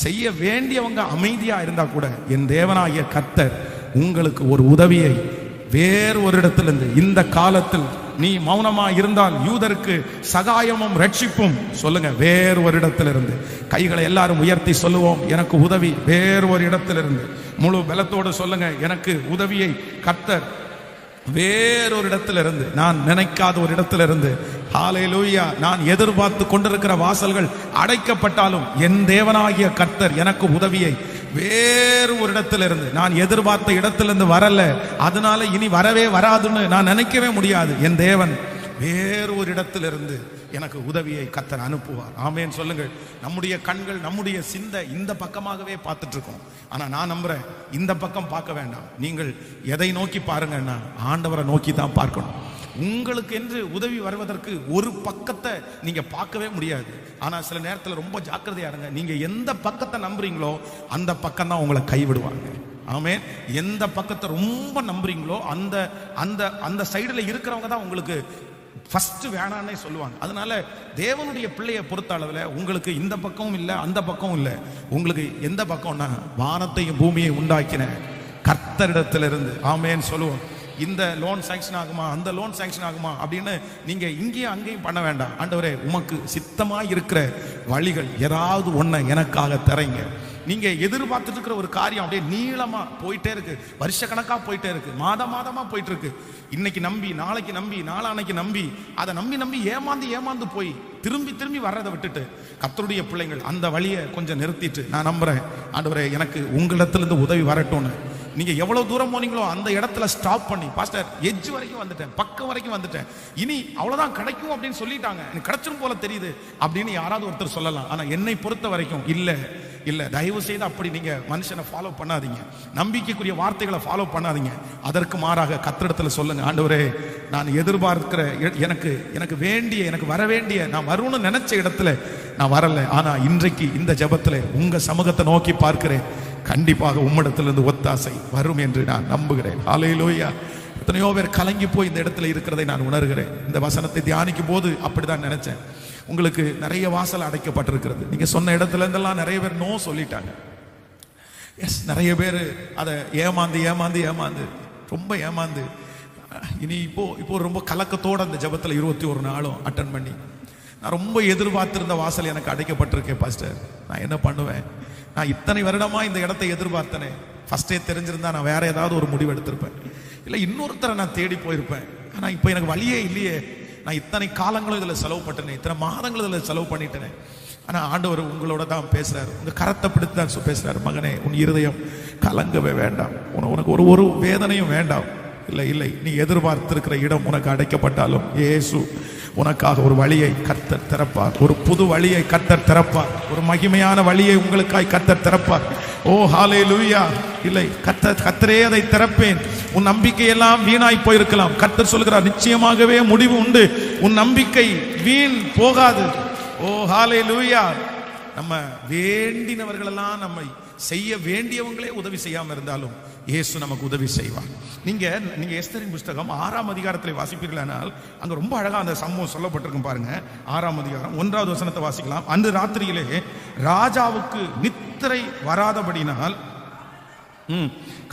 செய்ய வேண்டியவங்க அமைதியா இருந்தா கூட, என் தேவனாகிய கர்த்தர் உங்களுக்கு ஒரு உதவியை வேறு ஒரு இடத்திலிருந்து, இந்த காலத்தில் நீ மௌனமா இருந்தால் யூதருக்கு சகாயமும் ரட்சிப்பும், சொல்லுங்க, வேறு ஒரு இடத்திலிருந்து. கைகளை எல்லாரும் உயர்த்தி சொல்லுவோம், எனக்கு உதவி வேறு ஒரு இடத்திலிருந்து. முழு பலத்தோடு சொல்லுங்க, எனக்கு உதவியை கர்த்தர் வேறொரு இடத்திலிருந்து, நான் நினைக்காத ஒரு இடத்திலிருந்து. ஹல்லேலூயா. நான் எதிர்பார்த்து கொண்டிருக்கிற வாசல்கள் அடைக்கப்பட்டாலும் என் தேவனாகிய கர்த்தர் எனக்கு உதவியை வேறு ஒரு இடத்திலிருந்து, நான் எதிர்பார்த்த இடத்திலிருந்து வரல, அதனால இனி வரவே வராதுன்னு நான் நினைக்கவே முடியாது. என் தேவன் வேறு ஒரு இடத்திலிருந்து எனக்கு உதவியை கர்த்தர் அனுப்புவார். ஆமென் சொல்லுங்கள். நம்முடைய கண்கள், நம்முடைய சிந்தை இந்த பக்கமாகவே பார்த்துட்டு இருக்கோம். ஆனா நான் நம்புறேன், இந்த பக்கம் பார்க்க வேண்டாம். நீங்கள் எதை நோக்கி பாருங்கன்னா, ஆண்டவரை நோக்கி தான் பார்க்கணும். உங்களுக்கு என்று உதவி வருவதற்கு ஒரு பக்கத்தை நீங்க பார்க்கவே முடியாது. ஆனா சில நேரத்தில் ரொம்ப ஜாக்கிரதையா இருங்க. நீங்க எந்த பக்கத்தை நம்புறீங்களோ அந்த பக்கம் தான் உங்களை கைவிடுவாங்க. ஆமென். எந்த பக்கத்தை ரொம்ப நம்புறீங்களோ அந்த அந்த அந்த சைடுல இருக்கிறவங்க தான் உங்களுக்கு ஃபர்ஸ்ட் வேணான்னே சொல்லுவாங்க. அதனால தேவனுடைய பிள்ளையை பொறுத்த அளவில் உங்களுக்கு இந்த பக்கமும் இல்லை, அந்த பக்கமும் இல்லை. உங்களுக்கு எந்த பக்கம்னா, வானத்தையும் பூமியை உண்டாக்கின கர்த்தரிடத்திலிருந்து. ஆமென் சொல்லுவோம். இந்த லோன் சாங்ஷன் ஆகுமா, அந்த லோன் சாங்ஷன் ஆகுமா அப்படின்னு நீங்க இங்கேயும் அங்கேயும் பண்ண வேண்டாம். ஆண்டவரே, உமக்கு சித்தமாக இருக்கிற வழிகள் ஏதாவது ஒன்றை எனக்காக தரைங்க. நீங்க எதிர்பார்த்துட்டு இருக்கிற ஒரு காரியம் அப்படியே நீளமா போயிட்டே இருக்கு, வருஷ கணக்கா போயிட்டே இருக்கு, மாதமா போயிட்டு இருக்கு. இன்னைக்கு நம்பி, நாளைக்கு நம்பி, நாளானைக்கு நம்பி, அதை நம்பி ஏமாந்து போய் திரும்பி வர்றதை விட்டுட்டு கர்த்தருடைய பிள்ளைகள் அந்த வழியை கொஞ்சம் நிறுத்திட்டு, நான் நம்புறேன் ஆண்டவரே எனக்கு உங்களிடத்திலிருந்து உதவி வரட்டும்னு நீங்க எவ்வளவு தூரம் போனீங்களோ அந்த இடத்துல ஸ்டாப் பண்ணி, பாஸ்டர் எட்ஜ் வரைக்கும் வந்துட்டேன், பக்கம் வரைக்கும் வந்துட்டேன், இனி அவ்வளவுதான் கிடைக்கும் அப்படின்னு சொல்லிட்டாங்க, எனக்கு கிடைச்சிரும் போல தெரியுது அப்படின்னு யாராவது ஒருத்தர் சொல்லலாம். ஆனா என்னை பொறுத்த வரைக்கும் இல்ல, தயவு செய்து அப்படி நீங்க மனுஷனை ஃபாலோ பண்ணாதீங்க, நம்பிக்கைக்குரிய வார்த்தைகளை ஃபாலோ பண்ணாதீங்க. அதற்கு மாறாக கர்த்தரிடத்துல சொல்லுங்க, ஆண்டவரே நான் எதிர்பார்க்கிற எனக்கு வேண்டிய, எனக்கு வர வேண்டிய, நான் வரும்னு நினைச்ச இடத்துல நான் வரல, ஆனா இன்றைக்கு இந்த ஜெபத்துல உங்க சமூகத்தை நோக்கி பார்க்கிறேன், கண்டிப்பாக உம்மிடத்திலிருந்து ஒத்தாசை வரும் என்று நான் நம்புகிறேன். ஹல்லேலூயா. எத்தனையோ பேர் கலங்கி போய் இந்த இடத்துல இருக்கிறதை நான் உணர்கிறேன். இந்த வசனத்தை தியானிக்கும் போது அப்படிதான் நினைச்சேன். உங்களுக்கு நிறைய வாசல் அடைக்கப்பட்டிருக்கிறது. நீங்க சொன்ன இடத்துல இருந்தெல்லாம் நிறைய பேர் நோ சொல்லிட்டாங்க. எஸ், நிறைய பேர் அதை ஏமாந்து ரொம்ப ஏமாந்து இனி இப்போ ரொம்ப கலக்கத்தோட அந்த ஜெபத்துல 21 நாளும் அட்டன் பண்ணி நான் ரொம்ப எதிர்பார்த்திருந்த வாசல் எனக்கு அடைக்கப்பட்டிருக்கேன் பாஸ்டர், நான் என்ன பண்ணுவேன்? நான் இத்தனை வருடமா இந்த இடத்தை எதிர்பார்த்தனே, ஃபர்ஸ்டே தெரிஞ்சிருந்தா நான் வேற ஏதாவது ஒரு முடிவு எடுத்திருப்பேன், இல்லை இன்னொருத்தரை நான் தேடி போயிருப்பேன். ஆனா இப்போ எனக்கு வழியே இல்லையே, நான் இத்தனை காலங்களும் இதுல செலவு பண்ணேன், இத்தனை மாதங்களும் இதுல செலவு பண்ணிட்டேனே. ஆனா ஆண்டவர் உங்களோட தான் பேசுறாரு, உங்க கரத்தை பிடித்து தான் பேசுறாரு, மகனே உன் இருதயம் கலங்கவே வேண்டாம், உனக்கு ஒரு வேதனையும் வேண்டாம். இல்லை, நீ எதிர்பார்த்திருக்கிற இடம் உனக்கு அடைக்கப்பட்டாலும் இயேசு உனக்காக ஒரு வழியை கர்த்தர் திறப்பார், ஒரு புது வழியை கர்த்தர் திறப்பார், ஒரு மகிமையான வழியை உங்களுக்காய் கர்த்தர் திறப்பார். ஓ ஹல்லேலூயா. இல்லை, கர்த்தரே அதை திறப்பேன். உன் நம்பிக்கை எல்லாம் வீணாய் போயிருக்கலாம், கர்த்தர் சொல்கிறார் நிச்சயமாகவே முடிவு உண்டு, உன் நம்பிக்கை வீண் போகாது. ஓ ஹல்லேலூயா. நம்ம வேண்டினவர்கள் எல்லாம் நம்மை செய்ய வேண்டியவங்களே உதவி செய்யாம இருந்தாலும் இயேசு நமக்கு உதவி செய்வார். நீங்க எஸ்தரின் புஸ்தகம் 6ஆம் அதிகாரத்தில் வாசிப்பீர்களானால் அங்க ரொம்ப அழகா அந்த சம்பவம் சொல்லப்பட்டிருக்கும் பாருங்க. 6ஆம் அதிகாரம் 1வது வசனத்தை வாசிக்கலாம். அன்று ராத்திரியிலே ராஜாவுக்கு நித்திரை வராதபடினால்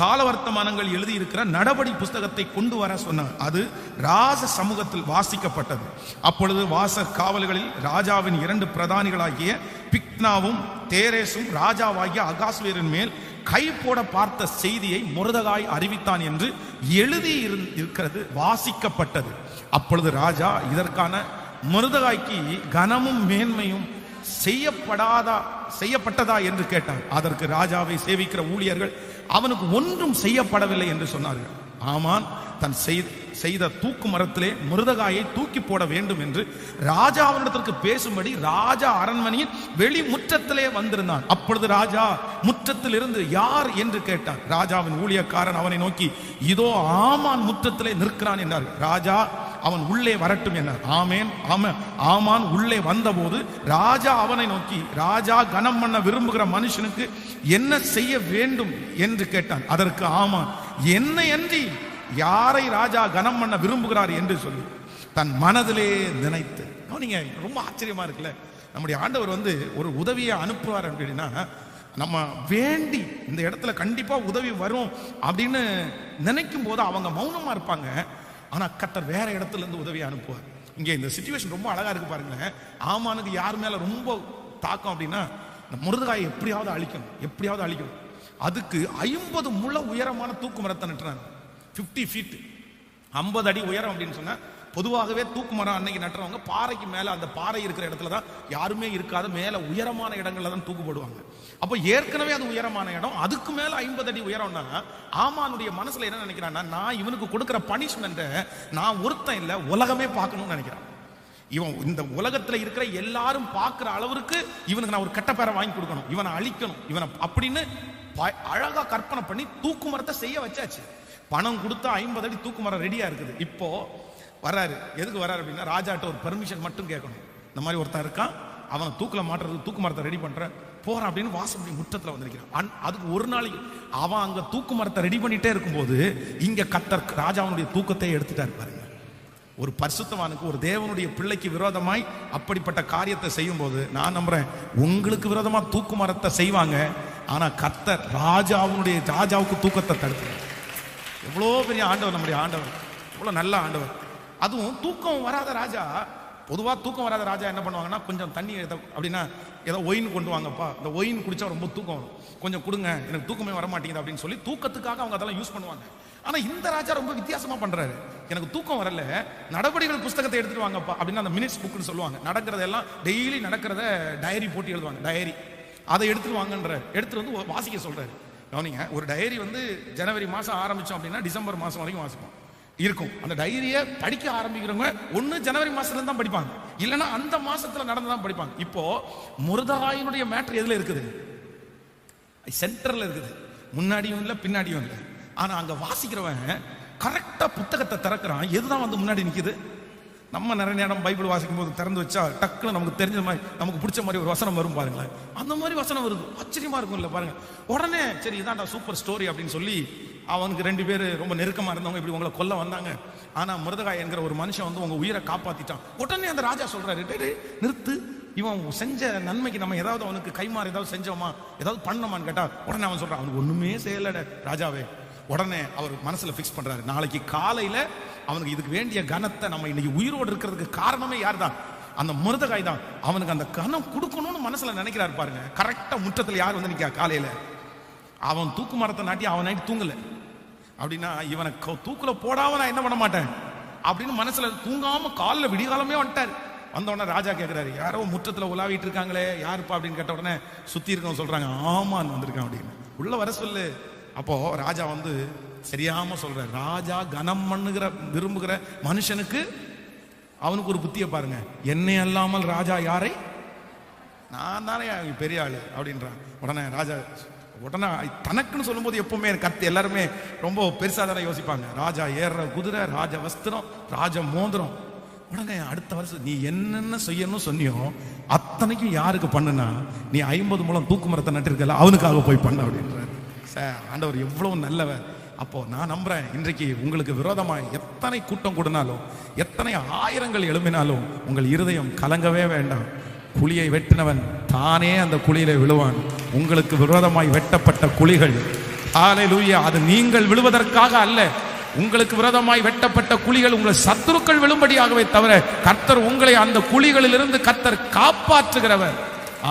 காலவர்த்தமானங்கள் எழுதி இருக்கிற நடபடி புஸ்தகத்தை கொண்டு வர சொன்னார். அது ராஜ சமூகத்தில் வாசிக்கப்பட்டது. அப்பொழுது வாசற் காவல்களில் ராஜாவின் 2 பிரதானிகளாகிய பிக்னாவும் தேரேசும் ராஜாவாகிய அகாஸ்வேரின் மேல் கை போட பார்த்த செய்தியை மொர்தெகாய் அறிவித்தான் என்று எழுதி இருக்கிறது வாசிக்கப்பட்டது. அப்பொழுது ராஜா இதற்கான மொர்தெகாய்க்கு கனமும் மேன்மையும் செய்யப்பட்டதா என்று கேட்டார். அதற்கு ராஜாவை சேவிக்கிற ஊழியர்கள் அவனுக்கு ஒன்றும் செய்யப்படவில்லை என்று சொன்னார்கள். ஆமான் தன் செய்த தூக்கு மரத்திலே மொர்தெகாயை தூக்கி போட வேண்டும் என்று ராஜாவினிடத்திற்கு பேசும்படி ராஜா அரண்மனையின் வெளி முற்றத்திலே வந்திருந்தான். அப்பொழுது ராஜா முற்றத்தில் இருந்து யார் என்று கேட்டான். ராஜாவின் ஊழியக்காரன் அவனை நோக்கி இதோ ஆமான் முற்றத்திலே நிற்கிறான் என்றார். ராஜா அவன் உள்ளே வரட்டும் என்றார். ஆமான் உள்ளே வந்தபோது ராஜா அவனை நோக்கி ராஜா கனம் பண்ண விரும்புகிற மனுஷனுக்கு என்ன செய்ய வேண்டும் என்று கேட்டான். அதற்கு ஆமான் என்னை அன்றி யாரை ராஜா கனம் பண்ண விரும்புகிறார் என்று சொல்லி தன் மனதிலே நினைத்து. நீங்க ரொம்ப ஆச்சரியமா இருக்குல்ல, நம்முடைய ஆண்டவர் ஒரு உதவியை அனுப்புவார் அப்படின்னா நம்ம வேண்டி இந்த இடத்துல கண்டிப்பா உதவி வரும் அப்படின்னு நினைக்கும் போது அவங்க மௌனமா இருப்பாங்க. ஆனா கர்த்தர் வேற இடத்துல இருந்து உதவியை அனுப்புவார். இங்க இந்த சிச்சுவேஷன் ரொம்ப அழகா இருக்கு பாருங்களேன். ஆமானுக்கு யார் மேல ரொம்ப தாக்கம் அப்படின்னா மொர்தெகாயை எப்படியாவது அழிக்கணும். அதுக்கு 50 முழ உயரமான தூக்கு மரத்தை நட்டுறாங்க. 50 feet 50 அடி உயரம் அப்படின்னு சொன்னா பொதுவாகவே தூக்கு மரம் அன்னைக்கு நட்டுறவங்க பாறைக்கு மேல, அந்த பாறை இருக்கிற இடத்துல தான் யாருமே இருக்காத மேல உயரமான இடங்கள்ல தான் தூக்கு போடுவாங்க. அப்போ ஏற்கனவே அது உயரமான இடம், அதுக்கு மேல 50 அடி உயரம்னா ஆமானுடைய மனசுல என்ன நினைக்கிறான்னா, நான் இவனுக்கு கொடுக்கிற பனிஷ்மெண்ட்டை நான் ஒருத்தன் இல்ல உலகமே பார்க்கணும்னு நினைக்கிறான். இவன் இந்த உலகத்துல இருக்கிற எல்லாரும் பார்க்கிற அளவுக்கு இவனுக்கு நான் ஒரு கட்டப்பேரை வாங்கி கொடுக்கணும், இவனை அழிக்கணும், இவனை அப்படின்னு அழகா கற்பனை பண்ணி தூக்கு மரத்தை செய்ய வச்சாச்சு. பணம் கொடுத்தா 50 அடி தூக்கு மரம் ரெடியா இருக்குது. இப்போ வராரு. எதுக்கு வராரு அப்படின்னா ராஜாட்ட ஒரு பெர்மிஷன் மட்டும் கேட்கணும். இந்த மாதிரி ஒருத்தன் இருக்கான், அவனை தூக்கில மாட்டுறது, தூக்கு மரத்தை ரெடி பண்ற போறான் அப்படின்னு வாசப்படி முற்றத்துல வந்திருக்கிறான். அதுக்கு ஒரு நாளைக்கு அவன் அங்க தூக்கு மரத்தை ரெடி பண்ணிட்டே இருக்கும்போது இங்க கர்த்தர் ராஜாவுடைய தூக்கத்தை எடுத்துட்டாரு பாருங்க. ஒரு பரிசுத்தவானுக்கு, ஒரு தேவனுடைய பிள்ளைக்கு விரோதமாய் அப்படிப்பட்ட காரியத்தை செய்யும் போது நான் நம்புறேன் உங்களுக்கு விரோதமா தூக்கு மரத்தை செய்வாங்க. ஆனா கர்த்தர் ராஜாவுக்கு தூக்கத்தை தடுக்கிறார். எவ்வளோ பெரிய ஆண்டவர் நம்முடைய ஆண்டவர், எவ்வளோ நல்ல ஆண்டவர். அதுவும் தூக்கம் வராத ராஜா பொதுவாக தூக்கம் வராத ராஜா என்ன பண்ணுவாங்கன்னா, கொஞ்சம் தண்ணி அப்படின்னா ஏதோ ஒயின் கொண்டு வாங்கப்பா, இந்த ஒயின் குடிச்சா ரொம்ப தூக்கம் வரும், கொஞ்சம் கொடுங்க, எனக்கு தூக்கமே வர மாட்டேங்குது அப்படின்னு சொல்லி தூக்கத்துக்காக அவங்க அதெல்லாம் யூஸ் பண்ணுவாங்க. ஆனா இந்த ராஜா ரொம்ப வித்தியாசமா பண்றாரு. எனக்கு தூக்கம் வரல, நடவடிக்கைகள் புஸ்தகத்தை எடுத்துட்டு வாங்கப்பா அப்படின்னா அந்த மினிட்ஸ் புக்னு சொல்லுவாங்க, நடக்கிறதெல்லாம் டெய்லி நடக்கிறத டைரி போட்டு எழுதுவாங்க, டைரி அதை எடுத்துட்டு வாங்கன்ற, எடுத்துட்டு வந்து வாசிக்க சொல்றாரு. கவனிங்க, ஒரு டைரி வந்து ஜனவரி மாசம் ஆரம்பிச்சோம் அப்படின்னா டிசம்பர் மாசம் வரைக்கும் வாசிப்போம் இருக்கும். அந்த டைரியை படிக்க ஆரம்பிக்கிறவங்க ஒன்னு ஜனவரி மாசத்துல தான் படிப்பாங்க, இல்லைன்னா அந்த மாசத்துல நடந்துதான் படிப்பாங்க. இப்போ முருதகாயினுடைய மேட்டர் எதுல இருக்குது? சென்டர்ல இருக்குது, முன்னாடியும் இல்லை பின்னாடியும் இல்லை. ஆனா அங்க வாசிக்கிறவன் கரெக்டா புத்தகத்தை திறக்கிறான், எதுதான் வந்து முன்னாடி நிக்குது? நம்ம நிறைய நேரம் பைபிள் வாசிக்கும் போது திறந்து வச்சா டக்குன்னு நமக்கு தெரிஞ்ச மாதிரி, நமக்கு பிடிச்ச மாதிரி ஒரு வசனம் வரும் பாருங்களேன். அந்த மாதிரி வசனம் வருது, ஆச்சரியமா இருக்கும் இல்ல பாருங்க. உடனே சரி இதான்டா சூப்பர் ஸ்டோரி அப்படின்னு சொல்லி அவனுக்கு 2 பேர் ரொம்ப நெருக்கமா இருந்தவங்க இப்படி உங்களை கொல்ல வந்தாங்க, ஆனா முருதகாய் என்கிற ஒரு மனுஷன் வந்து உங்க உயிரை காப்பாத்திட்டான். உடனே அந்த ராஜா சொல்றாரு, நிறுத்து, இவன் செஞ்ச நன்மைக்கு நம்ம ஏதாவது அவனுக்கு கைமாறு ஏதாவது செஞ்சோமா, ஏதாவது பண்ணோமான்னு கேட்டா உடனே அவன் சொல்றான், அவனுக்கு ஒண்ணுமே செய்யல ராஜாவே. உடனே அவர் மனசுல பிக்ஸ் பண்றாரு, நாளைக்கு காலையில அவனுக்கு இதுக்கு வேண்டிய கனத்தை, நம்ம இன்னைக்கு உயிரோடு இருக்கிறதுக்கு காரணமே யார் தான்? அந்த முருதகாய் தான். அவனுக்கு அந்த கனம் கொடுக்கணும்னு மனசுல நினைக்கிறாரு பாருங்க. கரெக்டா முற்றத்துல யார் வந்து நிக்கா காலையில? அவன் தூக்கு மரத்தை நாட்டி அவன் நைட்டு தூங்கல அப்படின்னா, இவனை தூக்குல போடாம நான் என்ன பண்ண மாட்டேன் அப்படின்னு மனசுல தூங்காம காலில் விடிகாலமே வந்துட்டாரு. வந்த உடனே ராஜா கேட்கிறாரு, யாரோ முற்றத்துல உலாவிட்டு இருக்காங்களே யாருப்பா அப்படின்னு கேட்ட உடனே சுத்தி இருக்கவங்க சொல்றாங்க, ஆமான்னு வந்திருக்கான் அப்படின்னு. உள்ள வர சொல்லு. அப்போ ராஜா வந்து சரியாம சொல்ற, ராஜா கனம் பண்ணுகிற விரும்புகிற மனுஷனுக்கு அவனுக்கு ஒரு புத்திய பாருங்க, என்னை அல்லாமல் ராஜா யாரை? நான் தானே பெரிய ஆளு அப்படின்றான். உடனே ராஜா உடனே தனக்குன்னு சொல்லும் போது எப்பவுமே கத்து எல்லாருமே ரொம்ப பெருசா தானே யோசிப்பாங்க. ராஜா ஏற குதிரை, ராஜ வஸ்திரம், ராஜ மோதிரம். உடனே அடுத்த வருஷம் நீ என்னென்ன செய்யணும் சொன்னியோ அத்தனைக்கும் யாருக்கு பண்ணுனா, நீ 50 முழம் தூக்கு மரத்தை நட்டிருக்கல அவனுக்காக போய் பண்ண அப்படின்றாரு. ஆண்டவர் எவ்வளவு நல்லவர். அப்போ நான் நம்புறேன், இன்றைக்கு உங்களுக்கு விரோதமாய் எத்தனை கூட்டம் கூடினாலும், எத்தனை ஆயிரங்கள் எழும்பினாலும் உங்கள் இருதயம் கலங்கவே வேண்டாம். குழியை வெட்டினவன் தானே அந்த குழியில விழுவான். உங்களுக்கு விரோதமாய் வெட்டப்பட்ட குழிகள், ஹல்லேலூயா, அது நீங்கள் விழுவதற்காக அல்ல. உங்களுக்கு விரோதமாய் வெட்டப்பட்ட குழிகள் உங்கள் சத்துருக்கள் விழும்படியாகவே தவிர, கர்த்தர் உங்களை அந்த குழிகளிலிருந்து கர்த்தர் காப்பாற்றுகிறவர்.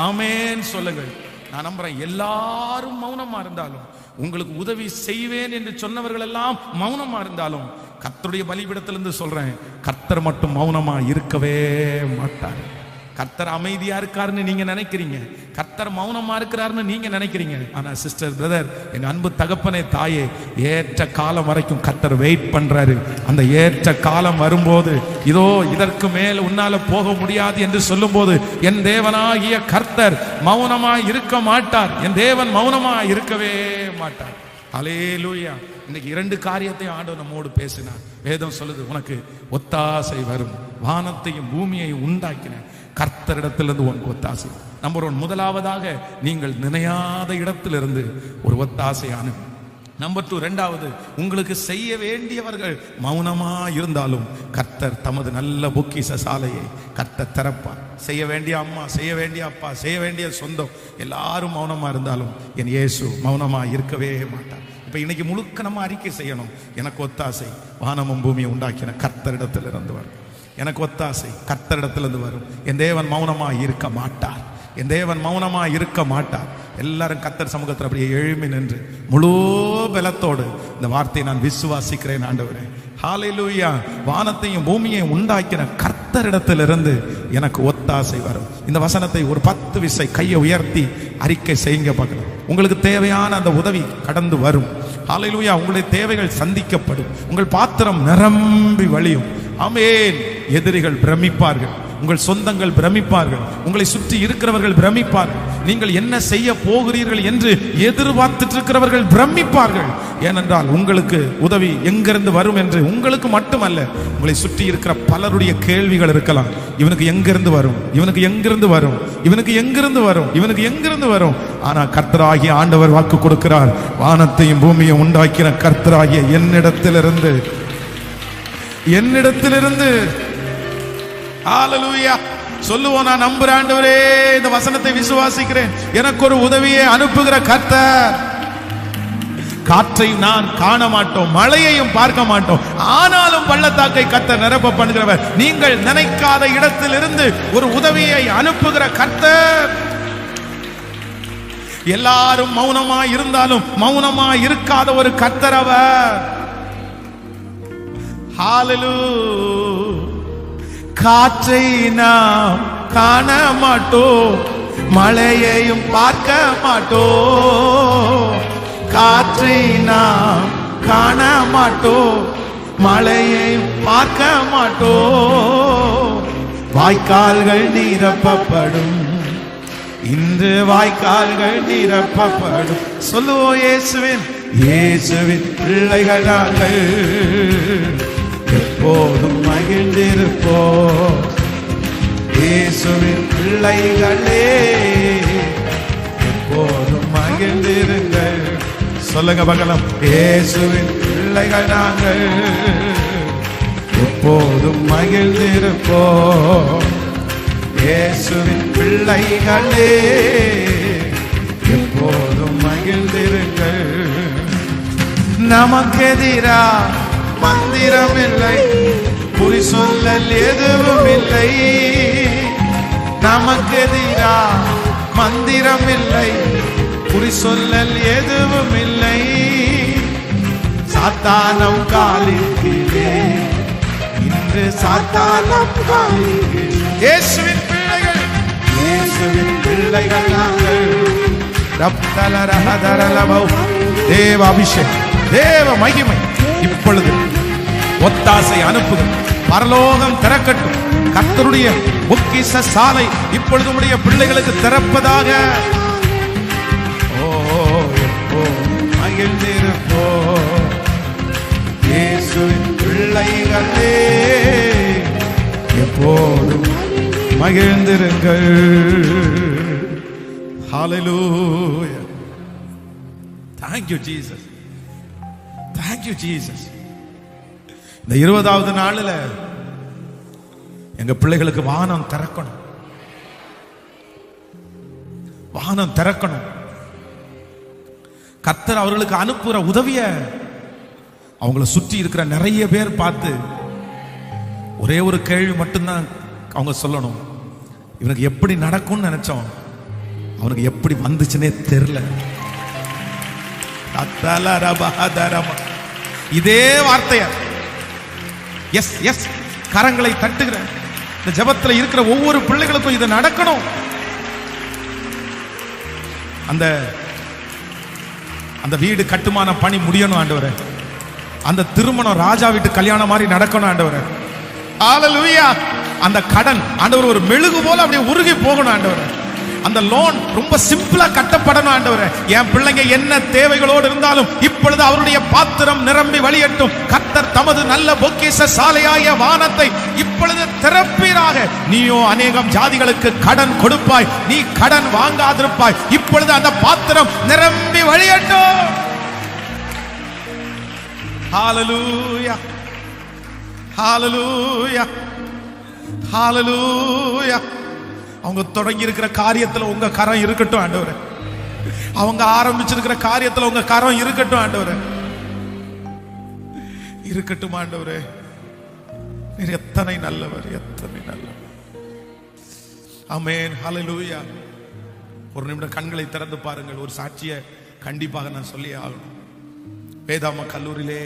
ஆமென் சொல்லுங்கள். நான் நம்புறேன், எல்லாரும் மௌனமா இருந்தாலும், உங்களுக்கு உதவி செய்வேன் என்று சொன்னவர்கள் எல்லாம் மௌனமா இருந்தாலும், கர்த்தருடைய பலிபீடத்திலிருந்து சொல்றேன், கர்த்தர் மட்டும் மௌனமா இருக்கவே மாட்டார். கர்த்தர் அமைதியா இருக்காருன்னு நீங்க நினைக்கிறீங்க, கர்த்தர் மௌனமா இருக்கிறாருன்னு நீங்க நினைக்கிறீங்க. ஆனா சிஸ்டர், பிரதர், என் அன்பு தகப்பனே, தாயே, ஏற்ற காலம் வரைக்கும் கர்த்தர் வெயிட் பண்றாரு. அந்த ஏற்ற காலம் வரும்போது, இதோ இதற்கு மேல் உன்னால போக முடியாது என்று சொல்லும் போது, என் தேவனாகிய கர்த்தர் மௌனமா இருக்க மாட்டார். என் தேவன் மௌனமா இருக்கவே மாட்டார். ஹல்லேலூயா. இன்னைக்கு 2 காரியத்தையும் ஆண்டவர் நம்மோடு பேசினார். வேதம் சொல்லுது, உனக்கு ஒத்தாசை வரும், வானத்தையும் பூமியையும் உண்டாக்கின கர்த்தரிடத்திலிருந்து உனக்கு ஒத்தாசை. நம்பர் 1, முதலாவதாக நீங்கள் நினையாத இடத்திலிருந்து ஒரு ஒத்தாசை அனுப்பி. நம்பர் 2, இரண்டாவது, உங்களுக்கு செய்ய வேண்டியவர்கள் மௌனமா இருந்தாலும் கர்த்தர் தமது நல்ல பொக்கிஷ சாலையை கர்த்தர் திறப்பார். செய்ய வேண்டிய அம்மா, செய்ய வேண்டிய அப்பா, செய்ய வேண்டிய சொந்தம் எல்லாரும் மௌனமா இருந்தாலும் என் இயேசு மௌனமா இருக்கவே மாட்டார். இப்ப இன்னைக்கு முழுக்க நம்ம அறிக்கை செய்யணும், எனக்கு ஒத்தாசை வானமும் பூமியை உண்டாக்கின கர்த்தரிடத்திலிருந்து வரும். எனக்கு ஒத்தாசை கர்த்தரிடத்திலிருந்து வரும். என் தேவன் மௌனமா இருக்க மாட்டார். என் தேவன் மௌனமா இருக்க மாட்டார். எல்லாரும் கர்த்தர் சமூகத்தில் அப்படியே எழும்பி நின்று முழு பலத்தோடு இந்த வார்த்தையை நான் விசுவாசிக்கிறேன். ஆண்டவரே, ஹல்லேலூயா. வானத்தையும் பூமியையும் உண்டாக்கின கர்த்தரிடத்திலிருந்து எனக்கு ஒத்தாசை வரும். இந்த வசனத்தை ஒரு 10 விசை கையை உயர்த்தி அறிக்கை செய்யுங்க பார்க்கலாம். உங்களுக்கு தேவையான அந்த உதவி கடந்து வரும். ஹல்லேலூயா. உங்களுடைய தேவைகள் சந்திக்கப்படும். உங்கள் பாத்திரம் நிரம்பி வழியும். ஆமென். எதிரிகள் பிரமிப்பார்கள், உங்கள் சொந்தங்கள் பிரமிப்பார்கள், உங்களை சுற்றி இருக்கிறவர்கள் பிரமிப்பார்கள். நீங்கள் என்ன செய்ய போகிறீர்கள் என்று எதிர்பார்த்துட்டு இருக்கிறவர்கள் பிரமிப்பார்கள். ஏனென்றால் உங்களுக்கு உதவி எங்கிருந்து வரும் என்று உங்களுக்கு மட்டுமல்ல, உங்களை சுற்றி இருக்கிற பலருடைய கேள்விகள் இருக்கலாம். இவனுக்கு எங்கிருந்து வரும், இவனுக்கு எங்கிருந்து வரும், இவனுக்கு எங்கிருந்து வரும், இவனுக்கு எங்கிருந்து வரும். ஆனா கர்த்தராகிய ஆண்டவர் வாக்கு கொடுக்கிறார், வானத்தையும் பூமியையும் உண்டாக்கின கர்த்தராகிய என்னிடத்திலிருந்து ஹல்லேலூயா சொல்லுவோம். நான் நம்புறேன் ஆண்டவரே, இந்த வசனத்தை விசுவாசிக்கிறேன். எனக்கு ஒரு உதவியை அனுப்புகிற கர்த்தர், காற்றை நான் காண மாட்டோம், மழையையும் பார்க்க மாட்டோம், ஆனாலும் பள்ளத்தாக்கை கர்த்தர் நிரப்ப பண்ணுகிறவர். நீங்கள் நினைக்காத இடத்தில் இருந்து ஒரு உதவியை அனுப்புகிற கர்த்தர். எல்லாரும் மௌனமா இருந்தாலும் மௌனமா இருக்காத ஒரு கர்த்தர் அவர். ஹalleluya. காற்றை நாம் காண மாட்டோம், மழையையும் பார்க்க மாட்டோம். காற்றை நாம் காண மாட்டோம், மழையையும் பார்க்க மாட்டோம். வாய்க்கால்கள் நிரப்பப்படும், இன்று வாய்க்கால்கள் நிரப்பப்படும். சொல்லுவோம், இயேசுவின் பிள்ளைகள் நாங்கள் எப்போதும் மகிழ்ந்திருப்போம். இயேசுவின் பிள்ளைகளே எப்போதும் மகிழ்ந்திருங்கள். சொல்லுங்க பார்க்கலாம், இயேசுவின் பிள்ளைகள் நாங்கள் எப்போதும் மகிழ்ந்திருப்போம். இயேசுவின் பிள்ளைகளே எப்போதும் மகிழ்ந்திருங்கள். நமக்கெதிரா மந்திரம் இல்லை, குறி சொல்லல் எதுவும் இல்லை. நமக்கெதிரா மந்திரம் இல்லை, குறி சொல்லல் எதுவும் இல்லை. சாத்தானம் காலின் கீழே, இன்று சாத்தானம் காலின் கீழே. இயேசுவின் பிள்ளைகள், இயேசுவின் பிள்ளைகள் நாங்கள். தேவ அபிஷேகம், தேவ மகிமை இப்பொழுது ஒத்தாசை அனுப்புங்கள். பரலோகம் திறக்கட்டும். கர்த்தருடைய பொக்கிஷ சாலை இப்பொழுது உடைய பிள்ளைகளுக்கு திறப்பதாக. ஓ மகிழ்ந்திருப்போ இயேசுவின் பிள்ளைகளே எப்போதும் மகிழ்ந்திருங்கள். ஹalleluya. Thank you Jesus. Thank you Jesus. இந்த 20வது நாளில் எங்க பிள்ளைகளுக்கு வானம் திறக்கணும், வானம் திறக்கணும். கர்த்தர் அவர்களுக்கு அனுப்புற உதவிய அவங்கள சுற்றி இருக்கிற நிறைய பேர் பார்த்து ஒரே ஒரு கேள்வி மட்டும்தான் அவங்க சொல்லணும், இவனுக்கு எப்படி நடக்கும்னு நினைச்சோம், அவனுக்கு எப்படி வந்துச்சுன்னே தெரியல. இதே வார்த்தைய எஸ் எஸ் கரங்களை தட்டுகிற இந்த ஜெபத்தில் இருக்கிற ஒவ்வொரு பிள்ளைகளுக்கும் இது நடக்கணும். அந்த அந்த வீடு கட்டுமான பணி முடியணும் ஆண்டவரே. அந்த திருமணம் ராஜா வீட்டு கல்யாணம் மாதிரி நடக்கணும் ஆண்டவரே. ஹalleluya. அந்த கடன் ஆண்டவர் ஒரு மெழுகு போல அப்படியே உருகி போகணும் ஆண்டவரே. அந்த லோன் ரொம்ப சிம்பிளா கட்டப்படணும் ஆண்டவரே. என் பிள்ளைங்க என்ன தேவைகளோடு இருந்தாலும் இப்பொழுது அவருடைய பாத்திரம் நிரம்பி வழியட்டும். கர்த்தர் தமது நல்ல பொக்கிஷ சாலையாய வானத்தை இப்பொழுது திறப்பீராக. நீயோ அநேகம் ஜாதிகளுக்கு கடன் கொடுப்பாய், நீ கடன் வாங்காதிருப்பாய். இப்பொழுது அந்த பாத்திரம் நிரம்பி வழியட்டும். ஹalleluya, ஹalleluya, ஹalleluya. அவங்க தொடங்கி இருக்கிற காரியத்துல உங்க கரம் இருக்கட்டும் ஆண்டவரே. அவங்க ஆரம்பிச்சிருக்கிற காரியத்துல உங்க கரம் இருக்கட்டும் ஆண்டவரே. இருக்கட்டும் ஆண்டவரே. நீர் எத்தனை நல்லவர், எத்தனை நல்லவர். ஆமென். ஹalleluya. ஒரு நிமிடம் கண்களை திறந்து பாருங்கள். ஒரு சாட்சியை கண்டிப்பாக நான் சொல்லி ஆகணும். வேதாம கல்லூரியிலே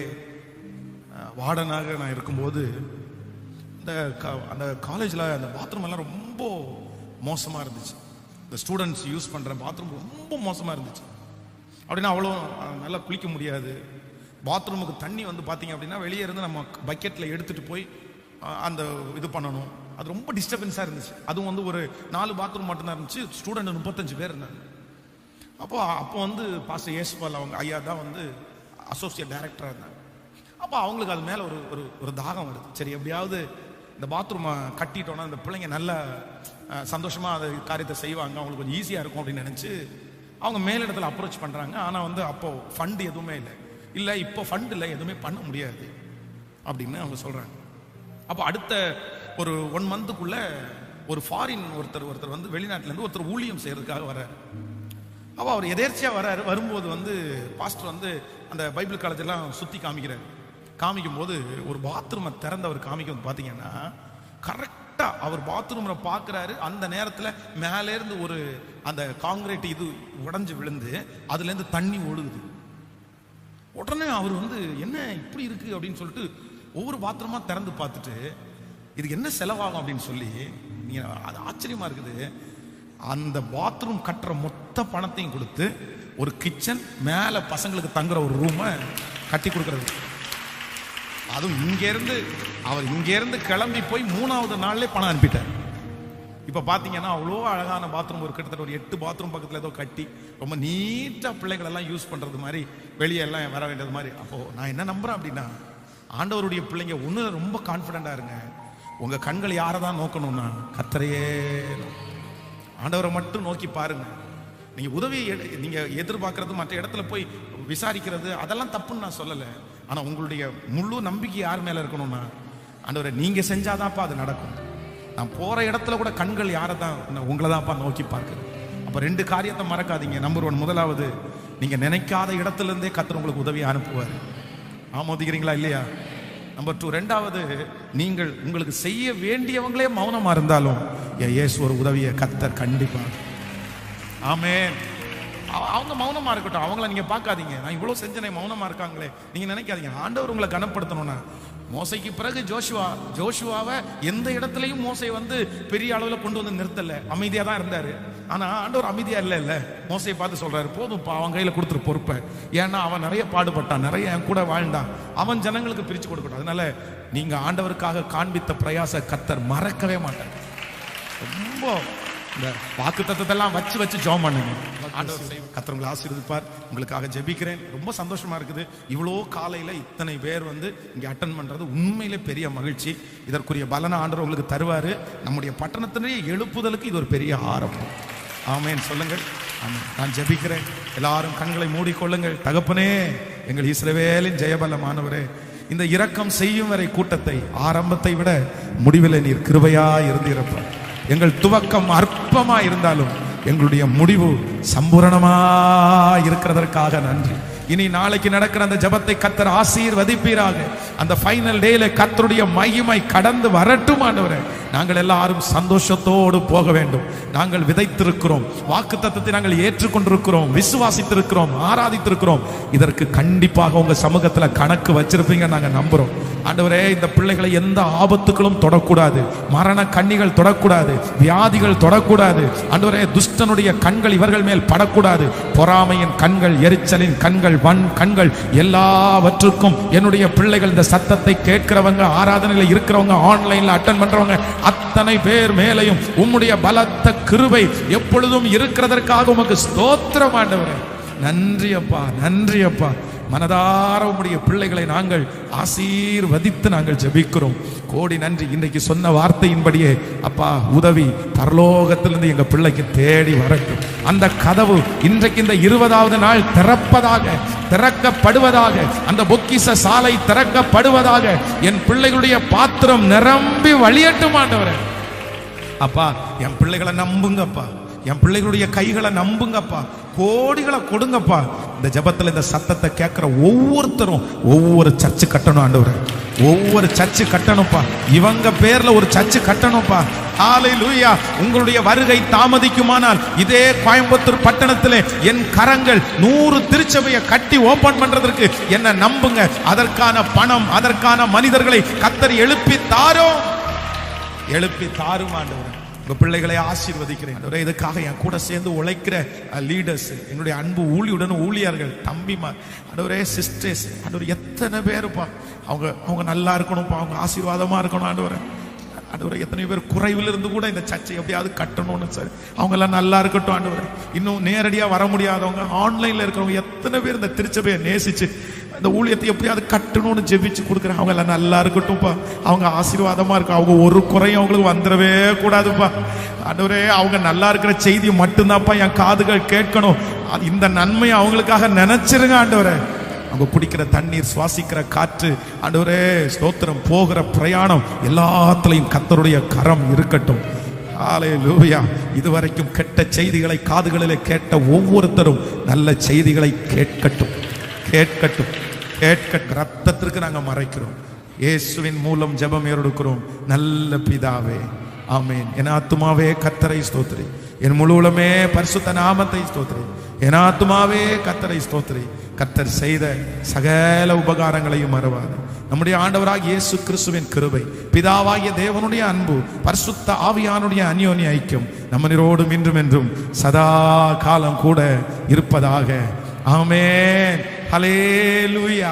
வார்டனாக நான் இருக்கும்போது அந்த காலேஜில் அந்த பாத்ரூம் எல்லாம் ரொம்ப மோசமாக இருந்துச்சு. இந்த ஸ்டூடெண்ட்ஸ் யூஸ் பண்ணுற பாத்ரூம் ரொம்ப மோசமாக இருந்துச்சு. அப்படின்னா அவ்வளோ நல்லா குளிக்க முடியாது. பாத்ரூமுக்கு தண்ணி வந்து பார்த்தீங்க அப்படின்னா வெளியே இருந்து நம்ம பக்கெட்டில் எடுத்துகிட்டு போய் அந்த இது பண்ணணும். அது ரொம்ப டிஸ்டர்பன்ஸாக இருந்துச்சு. அதுவும் வந்து ஒரு 4 பாத்ரூம் மட்டும்தான் இருந்துச்சு. ஸ்டூடெண்ட் 35 பேர் இருந்தாங்க. அப்போ வந்து பாஸ்டர் ஏசுபால் அவங்க ஐயா தான் வந்து அசோசியேட் டைரக்டராக இருந்தாங்க. அப்போ அவங்களுக்கு அது மேலே ஒரு தாகம் வருது. சரி, எப்படியாவது இந்த பாத்ரூமை கட்டிட்டோன்னா இந்த பிள்ளைங்க நல்ல சந்தோஷமாக அந்த காரியத்தை செய்வாங்க, அவங்களுக்கு கொஞ்சம் ஈஸியாக இருக்கும் அப்படின்னு நினச்சி அவங்க மேலிடத்தில் அப்ரோச் பண்ணுறாங்க. ஆனால் வந்து அப்போது ஃபண்டு எதுவுமே இல்லை, இப்போ ஃபண்டு இல்லை, எதுவுமே பண்ண முடியாது அப்படின்னு அவங்க சொல்கிறாங்க. அப்போ அடுத்த ஒரு 1 மந்த்துக்குள்ளே ஒரு ஃபாரின் ஒருத்தர் வந்து வெளிநாட்டிலேருந்து ஒருத்தர் ஊழியம் செய்கிறதுக்காக வர்றார். அவர் எதேர்ச்சியா வராரு. வரும்போது வந்து பாஸ்டர் வந்து அந்த பைபிள் காலேஜ் எல்லாம் சுத்தி காமிக்கிறாரு. காமிக்கும் போது ஒரு பாத்ரூமை திறந்தவர் காமிக்கும் பாத்தீங்கன்னா, கரெக்டா அவர் பாத்ரூம்ல பாக்குறாரு. அந்த நேரத்துல மேலே இருந்து ஒரு அந்த காங்கிரீட் இது உடைஞ்சு விழுந்து அதுல இருந்து தண்ணி ஒழுகுது. உடனே அவர் வந்து என்ன இப்படி இருக்கு அப்படின்னு சொல்லிட்டு ஒவ்வொரு பாத்ரூமா திறந்து பார்த்துட்டு, இது என்ன செலவாகும் அப்படின்னு சொல்லி, நீங்க அது ஆச்சரியமா இருக்குது. அந்த பாத்ரூம் கட்டுற மொத்த பணத்தையும் கொடுத்து ஒரு கிச்சன், மேல பசங்களுக்கு தங்குற ஒரு ரூமை கட்டி கொடுக்கறது. அதுவும் இங்க இருந்து கிளம்பி போய் 3வது நாள்ல பணம் அனுப்பிட்டார். இப்ப பாத்தீங்கன்னா அவ்வளோ அழகான பாத்ரூம், ஒரு கிட்டத்தட்ட ஒரு 8 பாத்ரூம் பக்கத்துல ஏதோ கட்டி ரொம்ப நீட்டா பிள்ளைகள் எல்லாம் யூஸ் பண்றது மாதிரி, வெளியே எல்லாம் வர வேண்டியது மாதிரி. அப்போ நான் என்ன நம்புறேன் அப்படின்னா, ஆண்டவருடைய பிள்ளைங்க ஒண்ணு ரொம்ப கான்பிடண்டா இருங்க. உங்க கண்கள் யாரை தான் நோக்கணும்னா கர்த்தரையே, ஆண்டவரை மட்டும் நோக்கி பாருங்க. நீங்க உதவியை நீங்க எதிர்பார்க்கறது, மற்ற இடத்துல போய் விசாரிக்கிறது, அதெல்லாம் தப்புன்னு நான் சொல்லலை. ஆனா உங்களுடைய முழு நம்பிக்கை யார் மேல இருக்கணும்னா, ஆண்டவரை நீங்க செஞ்சாதான்ப்பா அது நடக்கும். நான் போற இடத்துல கூட கண்கள் யாரை தான், உங்களை தான்ப்பா நோக்கி பார்க்குது. அப்ப 2 காரியத்தை மறக்காதீங்க. நம்பர் 1, முதலாவது, நீங்க நினைக்காத இடத்துல இருந்தே கர்த்தர் உங்களுக்கு உதவியை அனுப்புவார். ஆமோதிக்கிறீங்களா இல்லையா? நம்பர் 2, ரெண்டாவது, நீங்கள் உங்களுக்கு செய்ய வேண்டியவங்களே மௌனமா இருந்தாலும் இயேசு ஒரு உதவியை கர்த்தர் கண்டிப்பா. ஆமென். அவங்க மௌனமா இருக்கட்டும், அவங்கள நீங்க பார்க்காதீங்க. நான் இவ்வளவு செஞ்சனே மௌனமா இருக்காங்களே நீங்க நினைக்காதீங்க. ஆண்டவர் உங்களை கனப்படுத்தணும்னா, மோசைக்கு பிறகு ஜோஷுவாவை எந்த இடத்துலையும் மோசை வந்து பெரிய அளவுல கொண்டு வந்து நிறுத்தல, அமைதியா தான் இருந்தாரு. ஆனா ஆண்டவர் அமைதியா இல்ல மோசையை பார்த்து சொல்றாரு, போதும்ப்பா அவன் கையில கொடுத்துரு பொறுப்பை. ஏன்னா அவன் நிறைய பாடுபட்டான், நிறைய என் கூட வாழ்ந்தான், அவன் ஜனங்களுக்கு பிரிச்சு கொடுக்கட்டும். அதனால நீங்க ஆண்டவருக்காக காண்பித்த பிரயாச கர்த்தர் மறக்கவே மாட்டார். ரொம்ப இந்த வாக்கு தத்தத்தெல்லாம் வச்சு ஜெபம் பண்ணுங்க. கர்த்தர் உங்களை ஆசீர்வதிப்பார். உங்களுக்காக ஜெபிக்கிறேன். ரொம்ப சந்தோஷமா இருக்குது. இவ்வளோ காலையில இத்தனை பேர் வந்து இங்க அட்டன் பண்றது உண்மையிலே பெரிய மகிழ்ச்சி. இதற்குரிய பலன ஆண்டவர் உங்களுக்கு தருவாரு. நம்முடைய பட்டணத்திலேயே எழுப்புதலுக்கு இது ஒரு பெரிய ஆரம்பம். ஆமென் சொல்லுங்கள். ஆமென். நான் ஜெபிக்கிறேன். எல்லாரும் கண்களை மூடிக்கொள்ளுங்கள். தகப்பனே, எங்கள் இஸ்ரவேலின் ஜெயபலமானவரே, இந்த இரக்கம் செய்யும் வரை கூட்டத்தை ஆரம்பத்தை விட முடிவில் நீர் கிருபையா இருந்திருப்பார். எங்கள் துவக்கம் அற்பமா இருந்தாலும் எங்களுடைய முடிவு சம்பூரணமா இருக்கிறதற்காக நன்றி. இனி நாளைக்கு நடக்கிற அந்த ஜெபத்தை கர்த்தர் ஆசீர்வதிப்பீராக. அந்த ஃபைனல் டேல கர்த்தருடைய மகிமை கடந்து வரட்டும் ஆண்டவரே. நாங்கள் எல்லாரும் சந்தோஷத்தோடு போக வேண்டும். நாங்கள் விதைத்திருக்கிறோம், வாக்குத்தத்தத்தை நாங்கள் ஏற்றுக்கொண்டிருக்கிறோம், விசுவாசித்திருக்கிறோம், ஆராதித்திருக்கிறோம். இதற்கு கண்டிப்பாக உங்க சமூகத்துல கணக்கு வச்சிருப்பீங்க நாங்க நம்புறோம். ஆண்டவரே, இந்த பிள்ளைகளை எந்த ஆபத்துகளும் தொடக்கூடாது, மரண கண்ணிகள் தொடக்கூடாது, வியாதிகள் தொடக்கூடாது. ஆண்டவரே, துஷ்டனுடைய கண்கள் இவர்கள் மேல் படக்கூடாது. பொறாமையின் கண்கள், எரிச்சலின் கண்கள், வன் கண்கள், எல்லாவற்றுக்கும் என்னுடைய பிள்ளைகள், இந்த சத்தத்தை கேட்கிறவங்க, ஆராதனையில் இருக்கிறவங்க, ஆன்லைன்ல அட்டன் பண்றவங்க அத்தனை பேர் மேலையும் உம்முடைய பலத்த கிருபை எப்பொழுதும் இருக்கிறதற்காக உமக்கு ஸ்தோத்திரம் ஆண்டவரே. நன்றி அப்பா, நன்றி அப்பா. மனதார உம்முடைய பிள்ளைகளை நாங்கள் ஆசீர்வதித்து நாங்கள் ஜெபிக்கிறோம். கோடி நன்றி. இன்றைக்கு சொன்ன வார்த்தையின்படியே அப்பா, உதவி பரலோகத்திலிருந்து எங்க பிள்ளைக்கு தேடி வரட்டும். அந்த கதவு இன்றைக்கு இந்த 20வது நாள் திறக்கப்படுவதாக, அந்த பொக்கிஷ சாலை திறக்கப்படுவதாக, என் பிள்ளைகளுடைய பாத்திரம் நிரம்பி வழியட்டும் ஆண்டவரே. அப்பா, என் பிள்ளைகளை நம்புங்கப்பா, என் பிள்ளைகளுடைய கைகளை நம்புங்கப்பா, கோடிகளை கொடுங்கப்பா. இந்த ஜெபத்துல இந்த சத்தத்தை கேட்கிற ஒவ்வொருத்தரும் ஒவ்வொரு சர்ச்சு கட்டணும் ஆண்டவரே, ஒவ்வொரு சர்ச்சு கட்டணும்ப்பா. இவங்க பேர்ல ஒரு சர்ச்சு கட்டணும்ப்பா. ஹல்லேலூயா. உங்களுடைய வருகை தாமதிக்குமானால் இதே கோயம்புத்தூர் பட்டணத்திலே என் கரங்கள் 100 திருச்சபையை கட்டி ஓபன் பண்றதற்கு என்ன நம்புங்க. அதற்கான பணம், அதற்கான மனிதர்களை கர்த்தர் எழுப்பி தாரும் ஆண்டவரே. உங்க பிள்ளைகளை ஆசீர்வதிக்கிறேன். இதுக்காக என் கூட சேர்ந்து உழைக்கிற லீடர்ஸ், என்னுடைய அன்பு ஊழியர்கள், தம்பிமார், ஆண்டவரே, சிஸ்டர்ஸ், ஆண்டவர் எத்தனை பேருப்பா, அவங்க நல்லா இருக்கணும்ப்பா, அவங்க ஆசீர்வாதமா இருக்கணும் ஆண்டவரே. ஆண்டவரே, எத்தனை பேர் குறைவில் இருந்து கூட இந்த சர்ச்சை எப்படியாவது கட்டணும்னு சார், அவங்க எல்லாம் நல்லா இருக்கட்டும் ஆண்டவரே. இன்னும் நேரடியா வர முடியாதவங்க, ஆன்லைன்ல இருக்கிறவங்க எத்தனை பேர் இந்த திருச்சபையை நேசிச்சு இந்த ஊழியத்தை எப்படியாவது கட்டணும்னு ஜெபிச்சு கொடுக்குறேன். அவங்க எல்லாம் நல்லா இருக்கட்டும்ப்பா, அவங்க ஆசீர்வாதமா இருக்கும். அவங்க ஒரு குறையும் அவங்களுக்கு வந்துடவே கூடாதுப்பா ஆண்டவரே. அவங்க நல்லா இருக்கிற செய்தி மட்டும்தான்ப்பா என் காதுகள் கேட்கணும். இந்த நன்மையை அவங்களுக்காக நினைச்சிருங்க ஆண்டவரே. அவங்க குடிக்கிற தண்ணீர், சுவாசிக்கிற காற்று, ஆண்டவரே ஸ்தோத்திரம், போகிற பிரயாணம் எல்லாத்துலயும் கர்த்தருடைய கரம் இருக்கட்டும். ஹalleluya. இதுவரைக்கும் கெட்ட செய்திகளை காதுகளிலே கேட்ட ஒவ்வொருத்தரும் நல்ல செய்திகளை கேட்கட்டும், கேட்கட்டும், கேட்க. ரத்தத்திற்கு நாங்கள் மறைக்கிறோம். இயேசுவின் மூலம் ஜெபம் ஏறெடுக்கிறோம். நல்ல பிதாவே, ஆமென். என் ஆத்துமாவே கர்த்தரை ஸ்தோத்திரி, என் முழுவலுமே பரிசுத்த நாமத்தை ஸ்தோத்திரி. என் ஆத்துமாவே கர்த்தரை ஸ்தோத்திரி. கர்த்தர் செய்த சகல உபகாரங்களையும் மறவாது. நம்முடைய ஆண்டவராகிய இயேசு கிறிஸ்துவின் கிருபை, பிதாவாகிய தேவனுடைய அன்பு, பரிசுத்த ஆவியானுடைய அந்யோன்ய ஐக்கியம் நம்மனோடும் இன்றும் என்றும் சதா காலம் கூட இருப்பதாக. ஆமென். ஹல்லேலூயா.